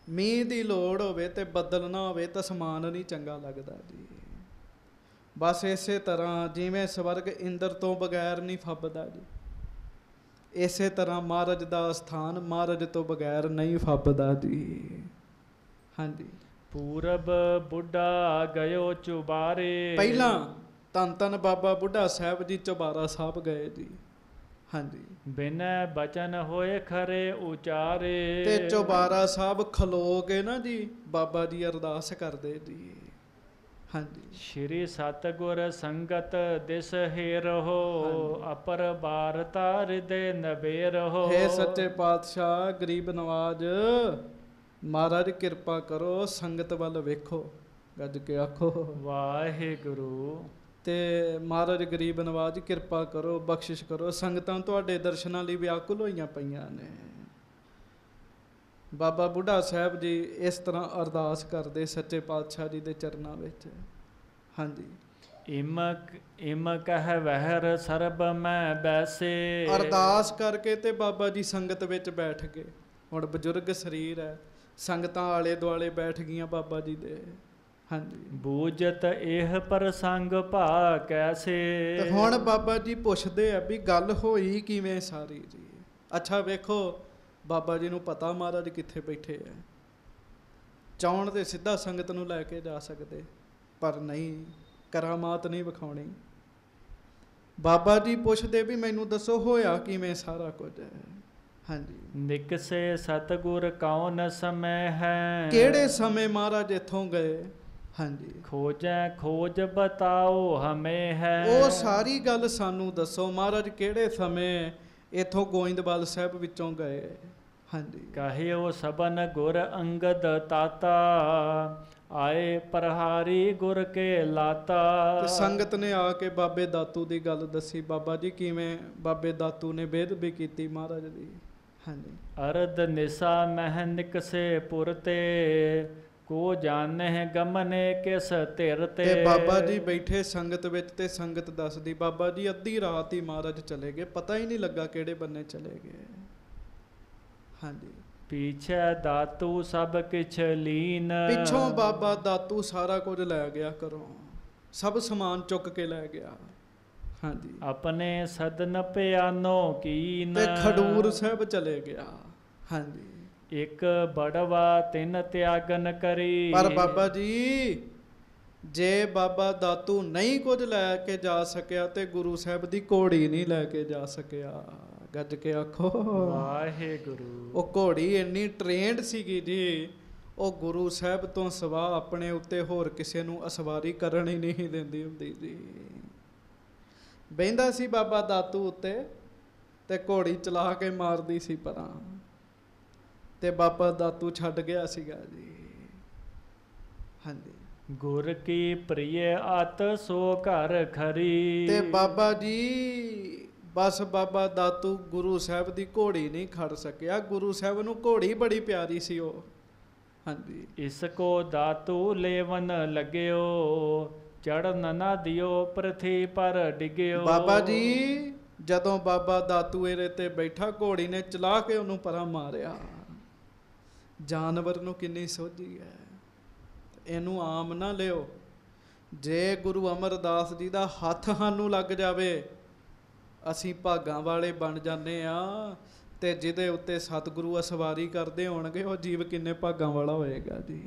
ਮੀਂਹ ਦੀ ਲੋੜ ਹੋਵੇ ਤੇ ਬੱਦਲ ਨਾ ਹੋਵੇ ਤਾਂ ਸਮਾਨ ਨਹੀਂ ਚੰਗਾ ਲੱਗਦਾ ਜੀ। ਬਸ ਇਸੇ ਤਰ੍ਹਾਂ ਜਿਵੇਂ ਸਵਰਗ ਇੰਦਰ ਤੋਂ ਬਗੈਰ ਨਹੀਂ ਫੱਬਦਾ ਜੀ, ਇਸੇ ਤਰ੍ਹਾਂ ਮਹਾਰਾਜ ਦਾ ਸਥਾਨ ਮਹਾਰਾਜ ਤੋਂ ਬਗੈਰ ਨਹੀਂ ਫੱਬਦਾ ਜੀ। ਹਾਂਜੀ। ਪੂਰਬ ਬੁੱਢਾ ਗਇਓ ਚੁਬਾਰੇ। ਪਹਿਲਾਂ ਧੰਨ ਧੰਨ ਬਾਬਾ ਬੁੱਢਾ ਸਾਹਿਬ ਜੀ ਚੁਬਾਰਾ ਸਾਹਿਬ ਗਏ ਜੀ। ਹਾਂਜੀ। ਬਿਨੈ ਬਚਨ ਹੋਏ ਖਰੇ ਉਚਾਰੇ। ਤੇ ਚੁਬਾਰਾ ਸਾਹਿਬ ਖਲੋ ਕੇ ਨਾ ਜੀ ਬਾਬਾ ਜੀ ਅਰਦਾਸ ਕਰਦੇ ਜੀ। ਹਾਂਜੀ। ਸ਼੍ਰੀ ਸਤਿਗੁਰ ਸੰਗਤ ਦਿਸ ਹੇਰੋ ਅਪਰ ਬਾਰਤਾ ਹਿਰਦੇ ਨਬੇਰੋ। ਹੇ ਸੱਚੇ ਪਾਤਸ਼ਾਹ ਗਰੀਬ ਨਵਾਜ ਮਹਾਰਾਜ ਕਿਰਪਾ ਕਰੋ, ਸੰਗਤ ਵੱਲ ਵੇਖੋ, ਗੱਜ ਕੇ ਆਖੋ ਵਾਹਿਗੁਰੂ। ਤੇ ਮਹਾਰਾਜ ਗਰੀਬ ਨਵਾਜ ਕਿਰਪਾ ਕਰੋ, ਬਖਸ਼ਿਸ਼ ਕਰੋ, ਸੰਗਤਾਂ ਤੁਹਾਡੇ ਦਰਸ਼ਨਾਂ ਲਈ ਵਿਆਕੁਲ ਹੋਈਆਂ ਪਈਆਂ ਨੇ। ਬਾਬਾ ਬੁੱਢਾ ਸਾਹਿਬ ਜੀ ਇਸ ਤਰ੍ਹਾਂ ਅਰਦਾਸ ਕਰਦੇ ਸੱਚੇ ਪਾਤਸ਼ਾਹ ਜੀ ਦੇ ਚਰਨਾਂ ਵਿੱਚ। ਹਾਂਜੀ। ਇਮ ਕਹਿ ਵਹਿਰ ਸਰਬ ਮੈਂ ਬੈਸੇ। ਅਰਦਾਸ ਕਰਕੇ ਤੇ ਬਾਬਾ ਜੀ ਸੰਗਤ ਵਿੱਚ ਬੈਠ ਗਏ। ਹੁਣ ਬਜ਼ੁਰਗ ਸਰੀਰ ਹੈ, ਸੰਗਤਾਂ ਆਲੇ ਦੁਆਲੇ ਬੈਠ ਗਈਆਂ ਬਾਬਾ ਜੀ ਦੇ। ਹਾਂਜੀ। ਬੂਝਤ ਇਹ ਪ੍ਰਸੰਗ ਭਾ ਕੈਸੇ। ਤੇ ਹੁਣ ਬਾਬਾ ਜੀ ਪੁੱਛਦੇ ਆ ਵੀ ਗੱਲ ਹੋਈ ਕਿਵੇਂ ਸਾਰੀ ਜੀ। ਅੱਛਾ ਵੇਖੋ, ਬਾਬਾ ਜੀ ਨੂੰ ਪਤਾ ਮਹਾਰਾਜ ਕਿੱਥੇ ਬੈਠੇ ਆ, ਚਾਹੁਣ ਤੇ ਸਿੱਧਾ ਸੰਗਤ ਨੂੰ ਲੈ ਕੇ ਜਾ ਸਕਦੇ, ਪਰ ਨਹੀਂ, ਕਰਾਮਾਤ ਨਹੀਂ ਵਿਖਾਉਣੀ। ਬਾਬਾ ਜੀ ਪੁੱਛਦੇ ਵੀ ਮੈਨੂੰ ਦੱਸੋ ਹੋਇਆ ਕਿਵੇਂ ਸਾਰਾ ਕੁਝ। ਹਾਂਜੀ। ਨਿਕਸੇ ਸਤਿਗੁਰ ਕੌਣ ਸਮੇਂ ਹੈ। ਕਿਹੜੇ ਸਮੇਂ ਮਹਾਰਾਜ ਇੱਥੋਂ ਗਏ। ਹਾਂਜੀ। ਖੋਜੈ ਖੋਜ ਬਤਾਓ ਹਮੇ ਹੈ। ਉਹ ਸਾਰੀ ਗੱਲ ਸਾਨੂੰ ਦੱਸੋ, ਮਹਾਰਾਜ ਕਿਹੜੇ ਸਮੇਂ ਇੱਥੋਂ ਗੋਇੰਦਵਾਲ ਸਾਹਿਬ ਵਿੱਚੋਂ ਗਏ। ਹਾਂਜੀ। ਕਹਿਓ ਸਬਨ ਗੁਰ ਅੰਗਦ ਤਾਤਾ ਆਏ ਪ੍ਰਹਾਰੀ ਗੁਰ ਕੇ ਲਾਤਾ। ਤੇ ਸੰਗਤ ਨੇ ਆ ਕੇ ਬਾਬੇ ਦਾਤੂ ਦੀ ਗੱਲ ਦੱਸੀ, ਬਾਬਾ ਜੀ ਕਿਵੇਂ ਬਾਬੇ ਦਾਤੂ ਨੇ ਬੇਅਦਬੀ ਕੀਤੀ ਮਹਾਰਾਜ ਦੀ। ਹਾਂਜੀ। ਅਰਧ ਨਿਸਾ ਮਹਿ ਨਿਕਸੇ ਪੁਰ ਤੇ ਕੋ ਜਾਣਹਿ ਗਮਨੇ ਕਿਸ ਧਿਰ ਤੇ ਬਾਬਾ ਜੀ ਬੈਠੇ ਸੰਗਤ ਵਿੱਚ ਤੇ ਸੰਗਤ ਦੱਸਦੀ ਬਾਬਾ ਜੀ ਅੱਧੀ ਰਾਤ ਹੀ ਮਹਾਰਾਜ ਚਲੇ ਗਏ, ਪਤਾ ਹੀ ਨਹੀਂ ਲੱਗਾ ਕਿਹੜੇ ਬੰਨੇ ਚਲੇ ਗਏ। ਹਾਂਜੀ। ਪਿਛੇ ਦਾਤੂ ਸਭ ਕਿਛ ਲੀਨ। ਪਿੱਛੋਂ ਬਾਬਾ ਦਾਤੂ ਸਾਰਾ ਕੁਝ ਲੈ ਗਿਆ ਘਰੋਂ, ਸਭ ਸਮਾਨ ਚੁੱਕ ਕੇ ਲੈ ਗਿਆ। ਹਾਂਜੀ। ਆਪਣੇ ਸਦਨ ਪਿਆਨੋ ਕੀਨ। ਤੇ ਖਡੂਰ ਸਾਹਿਬ ਚਲੇ ਗਿਆ। ਹਾਂਜੀ। ਇੱਕ ਬੜਵਾ ਤਿੰਨ ਤਿਆਗਨ ਕਰੀ। ਪਰ ਬਾਬਾ ਜੀ ਜੇ ਬਾਬਾ ਦਾਤੂ ਨਹੀਂ ਕੁਝ ਲੈ ਕੇ ਜਾ ਸਕਿਆ ਤੇ ਗੁਰੂ ਸਾਹਿਬ ਦੀ ਘੋੜੀ ਨਹੀਂ ਲੈ ਕੇ ਜਾ ਸਕਿਆ। ਗੱਜ ਕੇ ਆਖੋ ਵਾਹਿਗੁਰੂ। ਉਹ ਘੋੜੀ ਇੰਨੀ ਟ੍ਰੇਨਡ ਸੀਗੀ ਜੀ, ਉਹ ਗੁਰੂ ਸਾਹਿਬ ਤੋਂ ਸਿਵਾ ਆਪਣੇ ਉੱਤੇ ਹੋਰ ਕਿਸੇ ਨੂੰ ਅਸਵਾਰੀ ਕਰਨ ਹੀ ਨਹੀਂ ਦਿੰਦੀ ਹੁੰਦੀ ਜੀ। ਬਹਿੰਦਾ ਸੀ ਬਾਬਾ ਦਾਤੂ ਉੱਤੇ ਤੇ ਘੋੜੀ ਚਲਾ ਕੇ ਮਾਰਦੀ ਸੀ ਪਰਾਂ, ਤੇ ਬਾਬਾ ਦਾਤੂ ਛੱਡ ਗਿਆ ਸੀਗਾ ਜੀ। ਹਾਂਜੀ। ਗੁਰ ਕੀ ਪ੍ਰਿਯ ਅਤ ਸੋ ਘਰ ਖਰੀ। ਤੇ ਬਾਬਾ ਜੀ ਬਸ ਬਾਬਾ ਦਾਤੂ ਗੁਰੂ ਸਾਹਿਬ ਦੀ ਘੋੜੀ ਨਹੀਂ ਖੜ ਸਕਿਆ, ਗੁਰੂ ਸਾਹਿਬ ਨੂੰ ਘੋੜੀ ਬੜੀ ਪਿਆਰੀ ਸੀ ਉਹ। ਹਾਂਜੀ। ਇਸ ਕੋ ਦਾਤੂ ਲੇਵਨ ਲੱਗਿਓ ਚੜਨ ਨਾ ਦਿਓ ਪ੍ਰਥੀ ਪਰ ਡਿਗਿਓ। ਬਾਬਾ ਜੀ ਜਦੋਂ ਬਾਬਾ ਦਾਤੂ ਇਹਦੇ ਤੇ ਬੈਠਾ, ਘੋੜੀ ਨੇ ਚਲਾ ਕੇ ਉਹਨੂੰ ਪਰਾਂ ਮਾਰਿਆ। ਜਾਨਵਰ ਨੂੰ ਕਿੰਨੀ ਸੋਝੀ ਹੈ, ਇਹਨੂੰ ਆਮ ਨਾ ਲਿਓ। ਜੇ ਗੁਰੂ ਅਮਰਦਾਸ ਜੀ ਦਾ ਹੱਥ ਸਾਨੂੰ ਲੱਗ ਜਾਵੇ, ਅਸੀਂ ਭਾਗਾਂ ਵਾਲੇ ਬਣ ਜਾਂਦੇ ਆ। ਤੇ ਜਿਹਦੇ ਉੱਤੇ ਸਤਿਗੁਰੂ ਅਸਵਾਰੀ ਕਰਦੇ ਹੋਣਗੇ, ਉਹ ਜੀਵ ਕਿੰਨੇ ਭਾਗਾਂ ਵਾਲਾ ਹੋਏਗਾ ਜੀ।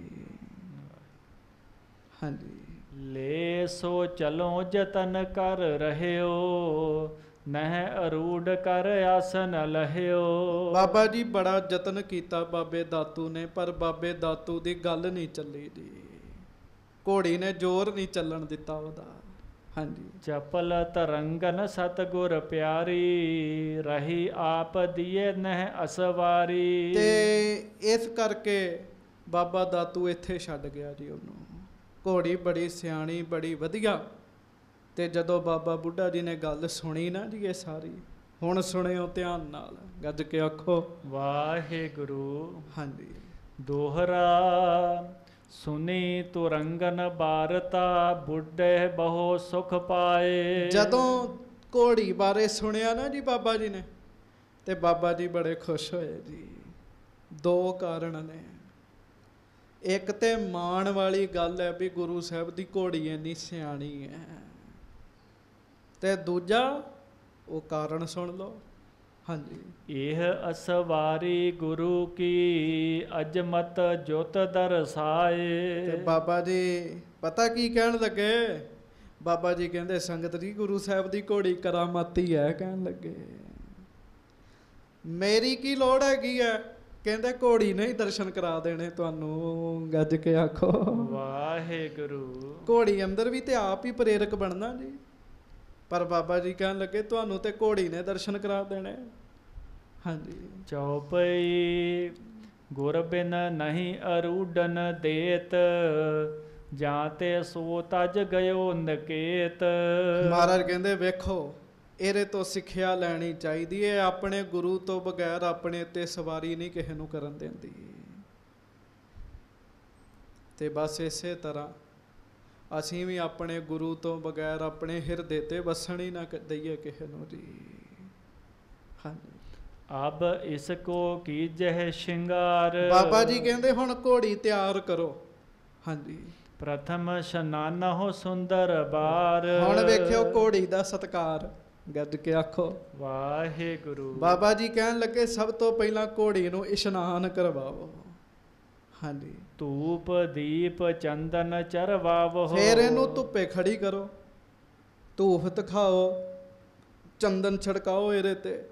ਹਾਂਜੀ। ਲੈ ਸੋ ਚਲੋ ਜਤਨ ਕਰ ਰਹਿਓ ਨਹਿ ਅਰੂੜ ਕਰ ਆਸਨ ਲਹਿਓ। ਬਾਬਾ ਜੀ ਬੜਾ ਯਤਨ ਕੀਤਾ ਬਾਬੇ ਦਾਤੂ ਨੇ, ਪਰ ਬਾਬੇ ਦਾਤੂ ਦੀ ਗੱਲ ਨਹੀਂ ਚੱਲੀ ਜੀ। ਘੋੜੀ ਨੇ ਜ਼ੋਰ ਨਹੀਂ ਚੱਲਣ ਦਿੱਤਾ ਉਹਦਾ। ਹਾਂਜੀ। ਚਪਲ ਤਰੰਗਨ ਸਤਿਗੁਰ ਪਿਆਰੀ ਰਹੀ ਆਪ ਦੀਏ ਨਹਿ ਅਸਵਾਰੀ। ਤੇ ਇਸ ਕਰਕੇ ਬਾਬਾ ਦਾਤੂ ਇੱਥੇ ਛੱਡ ਗਿਆ ਜੀ ਉਹਨੂੰ। ਘੋੜੀ ਬੜੀ ਸਿਆਣੀ, ਬੜੀ ਵਧੀਆ। ਤੇ ਜਦੋਂ ਬਾਬਾ ਬੁੱਢਾ ਜੀ ਨੇ ਗੱਲ ਸੁਣੀ ਨਾ ਜੀ ਇਹ ਸਾਰੀ, ਹੁਣ ਸੁਣਿਓ ਧਿਆਨ ਨਾਲ, ਗੱਜ ਕੇ ਆਖੋ ਵਾਹਿਗੁਰੂ। ਹਾਂਜੀ। ਦੋਹਰਾ ਸੁਨੀ ਤੁਰੰਗਨ ਬਾਰਤਾ ਬੁੱਢੇ ਬਹੁ ਸੁਖ ਪਾਏ। ਜਦੋਂ ਘੋੜੀ ਬਾਰੇ ਸੁਣਿਆ ਨਾ ਜੀ ਬਾਬਾ ਜੀ ਨੇ, ਤੇ ਬਾਬਾ ਜੀ ਬੜੇ ਖੁਸ਼ ਹੋਏ ਜੀ। ਦੋ ਕਾਰਨ ਨੇ। ਇੱਕ ਤੇ ਮਾਣ ਵਾਲੀ ਗੱਲ ਹੈ ਵੀ ਗੁਰੂ ਸਾਹਿਬ ਦੀ ਘੋੜੀ ਇੰਨੀ ਸਿਆਣੀ ਹੈ। ਤੇ ਦੂਜਾ ਉਹ ਕਾਰਨ ਸੁਣ ਲਓ। ਹਾਂਜੀ, ਇਹ ਅਸਵਾਰੀ ਗੁਰੂ ਕੀ ਅਜਮਤ ਜੁਤ ਦਰਸਾਏ। ਤੇ ਬਾਬਾ ਜੀ ਪਤਾ ਕੀ ਕਹਿਣ ਲੱਗੇ? ਬਾਬਾ ਜੀ ਕਹਿੰਦੇ ਸੰਗਤ ਜੀ ਗੁਰੂ ਸਾਹਿਬ ਦੀ ਘੋੜੀ ਕਰਾਮਾਤੀ ਹੈ। ਕਹਿਣ ਲੱਗੇ ਮੇਰੀ ਕੀ ਲੋੜ ਹੈਗੀ ਹੈ? ਕਹਿੰਦੇ ਘੋੜੀ ਨੇ ਹੀ ਦਰਸ਼ਨ ਕਰਾ ਦੇਣੇ ਤੁਹਾਨੂੰ। ਗੱਜ ਕੇ ਆਖੋ ਵਾਹਿਗੁਰੂ। ਘੋੜੀ ਅੰਦਰ ਵੀ ਤੇ ਆਪ ਹੀ ਪ੍ਰੇਰਕ ਬਣਨਾ ਜੀ। ਪਰ ਬਾਬਾ ਜੀ ਕਹਿਣ ਲੱਗੇ ਤੁਹਾਨੂੰ ਤੇ ਘੋੜੀ ਨੇ ਦਰਸ਼ਨ ਕਰਾ ਦੇਣੇ। ਹਾਂਜੀ, ਚੌਪਈ ਗੁਰ ਬਿਨ ਨਹੀਂ ਅਰੂਡਨ ਦੇਤ, ਜਾਂ ਤੇ ਸੋ ਤਜ ਗਇਓ ਨਕੇਤ। ਮਹਾਰਾਜ ਕਹਿੰਦੇ ਵੇਖੋ ਇਹਦੇ ਤੋਂ ਸਿੱਖਿਆ ਲੈਣੀ ਚਾਹੀਦੀ ਹੈ। ਆਪਣੇ ਗੁਰੂ ਤੋਂ ਬਗੈਰ ਆਪਣੇ ਤੇ ਸਵਾਰੀ ਨਹੀਂ ਕਿਸੇ ਨੂੰ ਕਰਨ ਦਿੰਦੀ। ਤੇ ਬਸ ਇਸੇ ਤਰ੍ਹਾਂ ਅਸੀਂ ਵੀ ਆਪਣੇ ਗੁਰੂ ਤੋਂ ਬਗੈਰ ਆਪਣੇ ਹਿਰਦੇ ਤੇ ਵਸਣ ਹੀ ਨਾ ਦਈਏ ਕਿਸੇ ਨੂੰ ਜੀ। ਹਾਂਜੀ, ਅਬ ਇਸ ਕੋ ਕੀਜਹਿ ਸ਼ਿੰਗਾਰ। ਬਾਬਾ ਜੀ ਕਹਿੰਦੇ ਹੁਣ ਘੋੜੀ ਤਿਆਰ ਕਰੋ। ਹਾਂਜੀ, ਪ੍ਰਥਮ ਸ਼ਨਾਨਹੁ ਸੁੰਦਰ ਬਾਰ। ਹੁਣ ਵੇਖਿਓ ਘੋੜੀ ਦਾ ਸਤਿਕਾਰ। ਗੱਜ ਕੇ ਆਖੋ ਵਾਹਿਗੁਰੂ। ਬਾਬਾ ਜੀ ਕਹਿਣ ਲੱਗੇ ਸਭ ਤੋਂ ਪਹਿਲਾਂ ਘੋੜੀ ਨੂੰ ਇਸ਼ਨਾਨ ਕਰਵਾਓ। ਹਾਂਜੀ, ਧੂਪ ਦੀਪ ਚੰਦਨ ਚਰਵਾਵੋ। ਫਿਰ ਇਹਨੂੰ ਧੁੱਪੇ ਖੜੀ ਕਰੋ, ਧੂਫ ਦਿਖਾਓ, ਚੰਦਨ ਛੜਕਾਓ ਇਹਦੇ ਤੇ,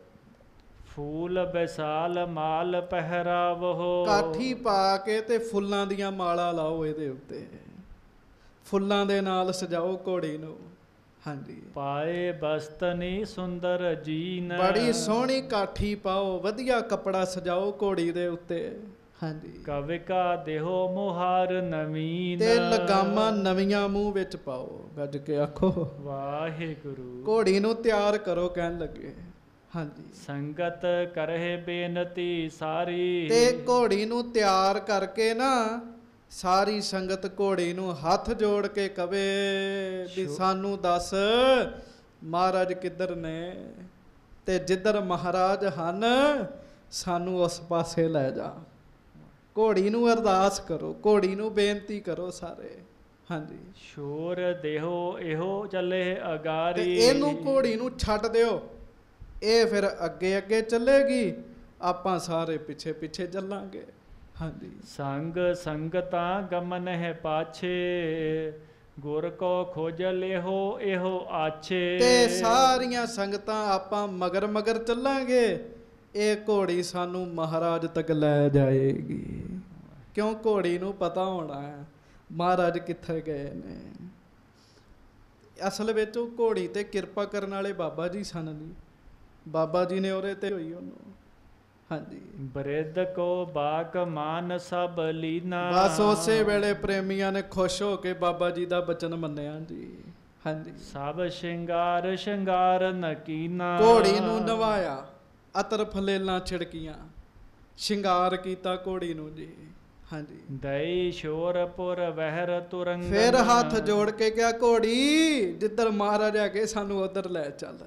ਫੂਲ ਵਿਸਾਲ ਮਾਲ ਪਹਿਰਾਵੋ। ਕਾਠੀ ਪਾ ਕੇ ਤੇ ਫੁੱਲਾਂ ਦੀਆਂ ਮਾਲਾ ਲਾਓ ਇਹਦੇ ਉੱਤੇ, ਫੁੱਲਾਂ ਦੇ ਨਾਲ ਸਜਾਓ ਘੋੜੀ ਨੂੰ। ਹਾਂਜੀ, ਪਾਏ ਬਸਤਨੀ ਸੁੰਦਰ ਜੀਨ। ਬੜੀ ਸੋਹਣੀ ਕਾਠੀ ਪਾਓ, ਵਧੀਆ ਕੱਪੜਾ ਸਜਾਓ ਘੋੜੀ ਦੇ ਉੱਤੇ। ਹਾਂਜੀ, ਕਵਿਕਾ ਦੇਹੋ ਮੁਹਾਰ ਨਵੀਨ। ਤੇ ਲਗਾਮਾਂ ਨਵੀਆਂ ਮੂੰਹ ਵਿੱਚ ਪਾਓ। ਗੱਜ ਕੇ ਆਖੋ ਵਾਹਿਗੁਰੂ। ਘੋੜੀ ਨੂੰ ਤਿਆਰ ਕਰੋ। ਕਹਿਣ ਲੱਗੇ ਹਾਂਜੀ, ਸੰਗਤ ਕਰਹਿ ਬੇਨਤੀ ਸਾਰੀ। ਤੇ ਘੋੜੀ ਨੂੰ ਤਿਆਰ ਕਰਕੇ ਨਾ ਸਾਰੀ ਸੰਗਤ ਘੋੜੀ ਨੂੰ ਹੱਥ ਜੋੜ ਕੇ ਕਵੇ ਵੀ ਸਾਨੂੰ ਦੱਸ ਮਹਾਰਾਜ ਕਿੱਧਰ ਨੇ, ਤੇ ਜਿੱਧਰ ਮਹਾਰਾਜ ਹਨ ਸਾਨੂੰ ਉਸ ਪਾਸੇ ਲੈ ਜਾ। ਘੋੜੀ ਨੂੰ ਅਰਦਾਸ ਕਰੋ, ਘੋੜੀ ਨੂੰ ਬੇਨਤੀ ਕਰੋ ਸਾਰੇ। ਹਾਂਜੀ, ਸ਼ੋਰ ਦੇਹੋ ਇਹੋ ਚੱਲੇ ਤੇ ਅਗਾਰੀ। ਇਹਨੂੰ ਘੋੜੀ ਨੂੰ ਛੱਡ ਦਿਓ, ਇਹ ਫਿਰ ਅੱਗੇ ਅੱਗੇ ਚੱਲੇਗੀ, ਆਪਾਂ ਸਾਰੇ ਪਿੱਛੇ ਪਿੱਛੇ ਚੱਲਾਂਗੇ। ਹਾਂਜੀ, ਸੰਗ ਸੰਗਤਾਂ ਗਮਨ ਹੈ ਪਾਛੇ, ਗੁਰ ਕੋ ਖੋਜ ਲਿਹੋ ਇਹੋ ਆਛੇ। ਤੇ ਸਾਰੀਆਂ ਸੰਗਤਾਂ ਆਪਾਂ ਮਗਰ ਮਗਰ ਚੱਲਾਂਗੇ, ਇਹ ਘੋੜੀ ਸਾਨੂੰ ਮਹਾਰਾਜ ਤੱਕ ਲੈ ਜਾਏਗੀ। ਕਿਉਂ? ਘੋੜੀ ਨੂੰ ਪਤਾ ਹੋਣਾ ਹੈ ਮਹਾਰਾਜ ਕਿੱਥੇ ਗਏ ਨੇ। ਅਸਲ ਵਿੱਚ ਉਹ ਘੋੜੀ ਤੇ ਕਿਰਪਾ ਕਰਨ ਵਾਲੇ ਬਾਬਾ ਜੀ ਸਨ ਜੀ। ਬਾਬਾ ਜੀ ਨੇ ਉਹਦੇ ਤੇ ਹੋਈ ਉਹਨੂੰ। ਹਾਂਜੀ, ਬ੍ਰਿਧ ਕੋ ਬਾਕ ਮਾਨ ਸਭ ਲੀਨਾ। ਬਸ ਉਸੇ ਵੇਲੇ ਪ੍ਰੇਮੀਆਂ ਨੇ ਖੁਸ਼ ਹੋ ਕੇ ਬਾਬਾ ਜੀ ਦਾ ਬਚਨ ਮੰਨਿਆ ਜੀ। ਹਾਂਜੀ, ਸਭ ਸ਼ਿੰਗਾਰ ਸ਼ਿੰਗਾਰ ਨਕੀਨਾ। ਘੋੜੀ ਨੂੰ ਨਵਾਇਆ, ਅਤਰ ਫਲੇਲਾਂ ਛਿੜਕੀਆਂ, ਸ਼ਿੰਗਾਰ ਕੀਤਾ ਘੋੜੀ ਨੂੰ ਜੀ। ਹਾਂਜੀ, ਦਈ ਸ਼ੋਰਪੁਰ ਵਹਿਰ ਤੁਰੰਗ। ਫਿਰ ਹੱਥ ਜੋੜ ਕੇ ਕਿਹਾ ਘੋੜੀ ਜਿੱਧਰ ਮਹਾਰਾਜ ਹੈਗੇ ਸਾਨੂੰ ਉਧਰ ਲੈ ਚੱਲ।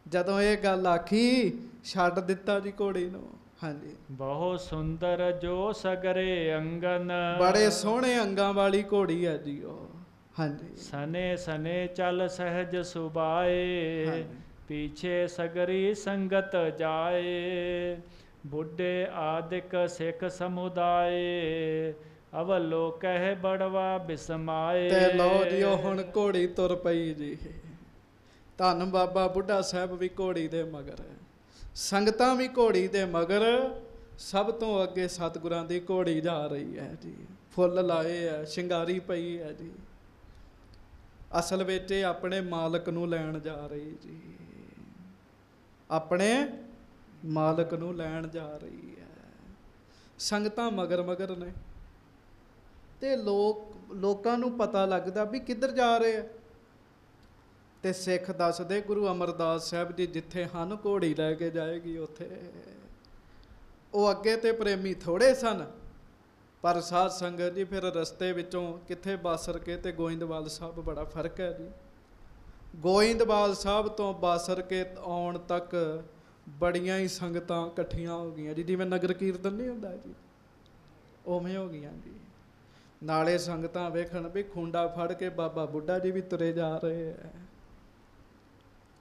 ਜਦੋਂ ਇਹ ਗੱਲ ਆਖੀ ਛੱਡ ਦਿੱਤਾ ਜੀ ਘੋੜੀ ਨੂੰ। ਹਾਂਜੀ, ਬਹੁਤ ਸੁੰਦਰ ਜੋ ਸਗਰੇ ਅੰਗਨ। ਬੜੇ ਸੋਹਣੇ ਅੰਗਾਂ ਵਾਲੀ ਘੋੜੀ ਹੈ ਜੀ ਉਹ। ਹਾਂਜੀ, ਸਨੇ ਸਨੇ ਚੱਲ ਸਹਿਜ ਸੁਬਾਏ, ਪੀਛੇ ਸਗਰੀ ਸੰਗਤ ਜਾਏ। ਬੁੱਢੇ ਆਦਿਕ ਸਿੱਖ ਸਮੁਦਾਏ, ਅਵਲੋ ਕਹਿ ਬੜਵਾ ਬਿਸਮਾਏ। ਤੇ ਲਓ ਜੀ ਉਹ ਹੁਣ ਘੋੜੀ ਤੁਰ ਪਈ ਜੀ। ਧੰਨ ਬਾਬਾ ਬੁੱਢਾ ਸਾਹਿਬ ਵੀ ਘੋੜੀ ਦੇ ਮਗਰ, ਸੰਗਤਾਂ ਵੀ ਘੋੜੀ ਦੇ ਮਗਰ, ਸਭ ਤੋਂ ਅੱਗੇ ਸਤਿਗੁਰਾਂ ਦੀ ਘੋੜੀ ਜਾ ਰਹੀ ਹੈ ਜੀ। ਫੁੱਲ ਲਾਏ ਆ, ਸ਼ਿੰਗਾਰੀ ਪਈ ਹੈ ਜੀ। ਅਸਲ ਵਿੱਚ ਇਹ ਆਪਣੇ ਮਾਲਕ ਨੂੰ ਲੈਣ ਜਾ ਰਹੀ ਜੀ, ਆਪਣੇ ਮਾਲਕ ਨੂੰ ਲੈਣ ਜਾ ਰਹੀ ਹੈ। ਸੰਗਤਾਂ ਮਗਰ ਮਗਰ ਨੇ ਤੇ ਲੋਕਾਂ ਨੂੰ ਪਤਾ ਲੱਗਦਾ ਵੀ ਕਿੱਧਰ ਜਾ ਰਹੇ ਆ। ਤੇ ਸਿੱਖ ਦੱਸਦੇ ਗੁਰੂ ਅਮਰਦਾਸ ਸਾਹਿਬ ਜੀ ਜਿੱਥੇ ਹਨ ਘੋੜੀ ਲੈ ਕੇ ਜਾਏਗੀ ਉੱਥੇ। ਉਹ ਅੱਗੇ ਤੇ ਪ੍ਰੇਮੀ ਥੋੜੇ ਸਨ, ਪਰ ਸਾਧ ਸੰਗਤ ਜੀ ਫਿਰ ਰਸਤੇ ਵਿੱਚੋਂ ਕਿੱਥੇ ਬਾਸਰ ਕੇ ਤੇ ਗੋਇੰਦਵਾਲ ਸਾਹਿਬ ਬੜਾ ਫਰਕ ਹੈ ਜੀ। ਗੋਇੰਦਵਾਲ ਸਾਹਿਬ ਤੋਂ ਬਾਸਰ ਕੇ ਆਉਣ ਤੱਕ ਬੜੀਆਂ ਹੀ ਸੰਗਤਾਂ ਇਕੱਠੀਆਂ ਹੋ ਗਈਆਂ ਜੀ। ਜਿਵੇਂ ਨਗਰ ਕੀਰਤਨ ਨਹੀਂ ਹੁੰਦਾ ਜੀ, ਉਵੇਂ ਹੋ ਗਈਆਂ ਜੀ। ਨਾਲੇ ਸੰਗਤਾਂ ਵੇਖਣ ਵੀ ਖੁੰਡਾ ਫੜ ਕੇ ਬਾਬਾ ਬੁੱਢਾ ਜੀ ਵੀ ਤੁਰੇ ਜਾ ਰਹੇ ਹੈ।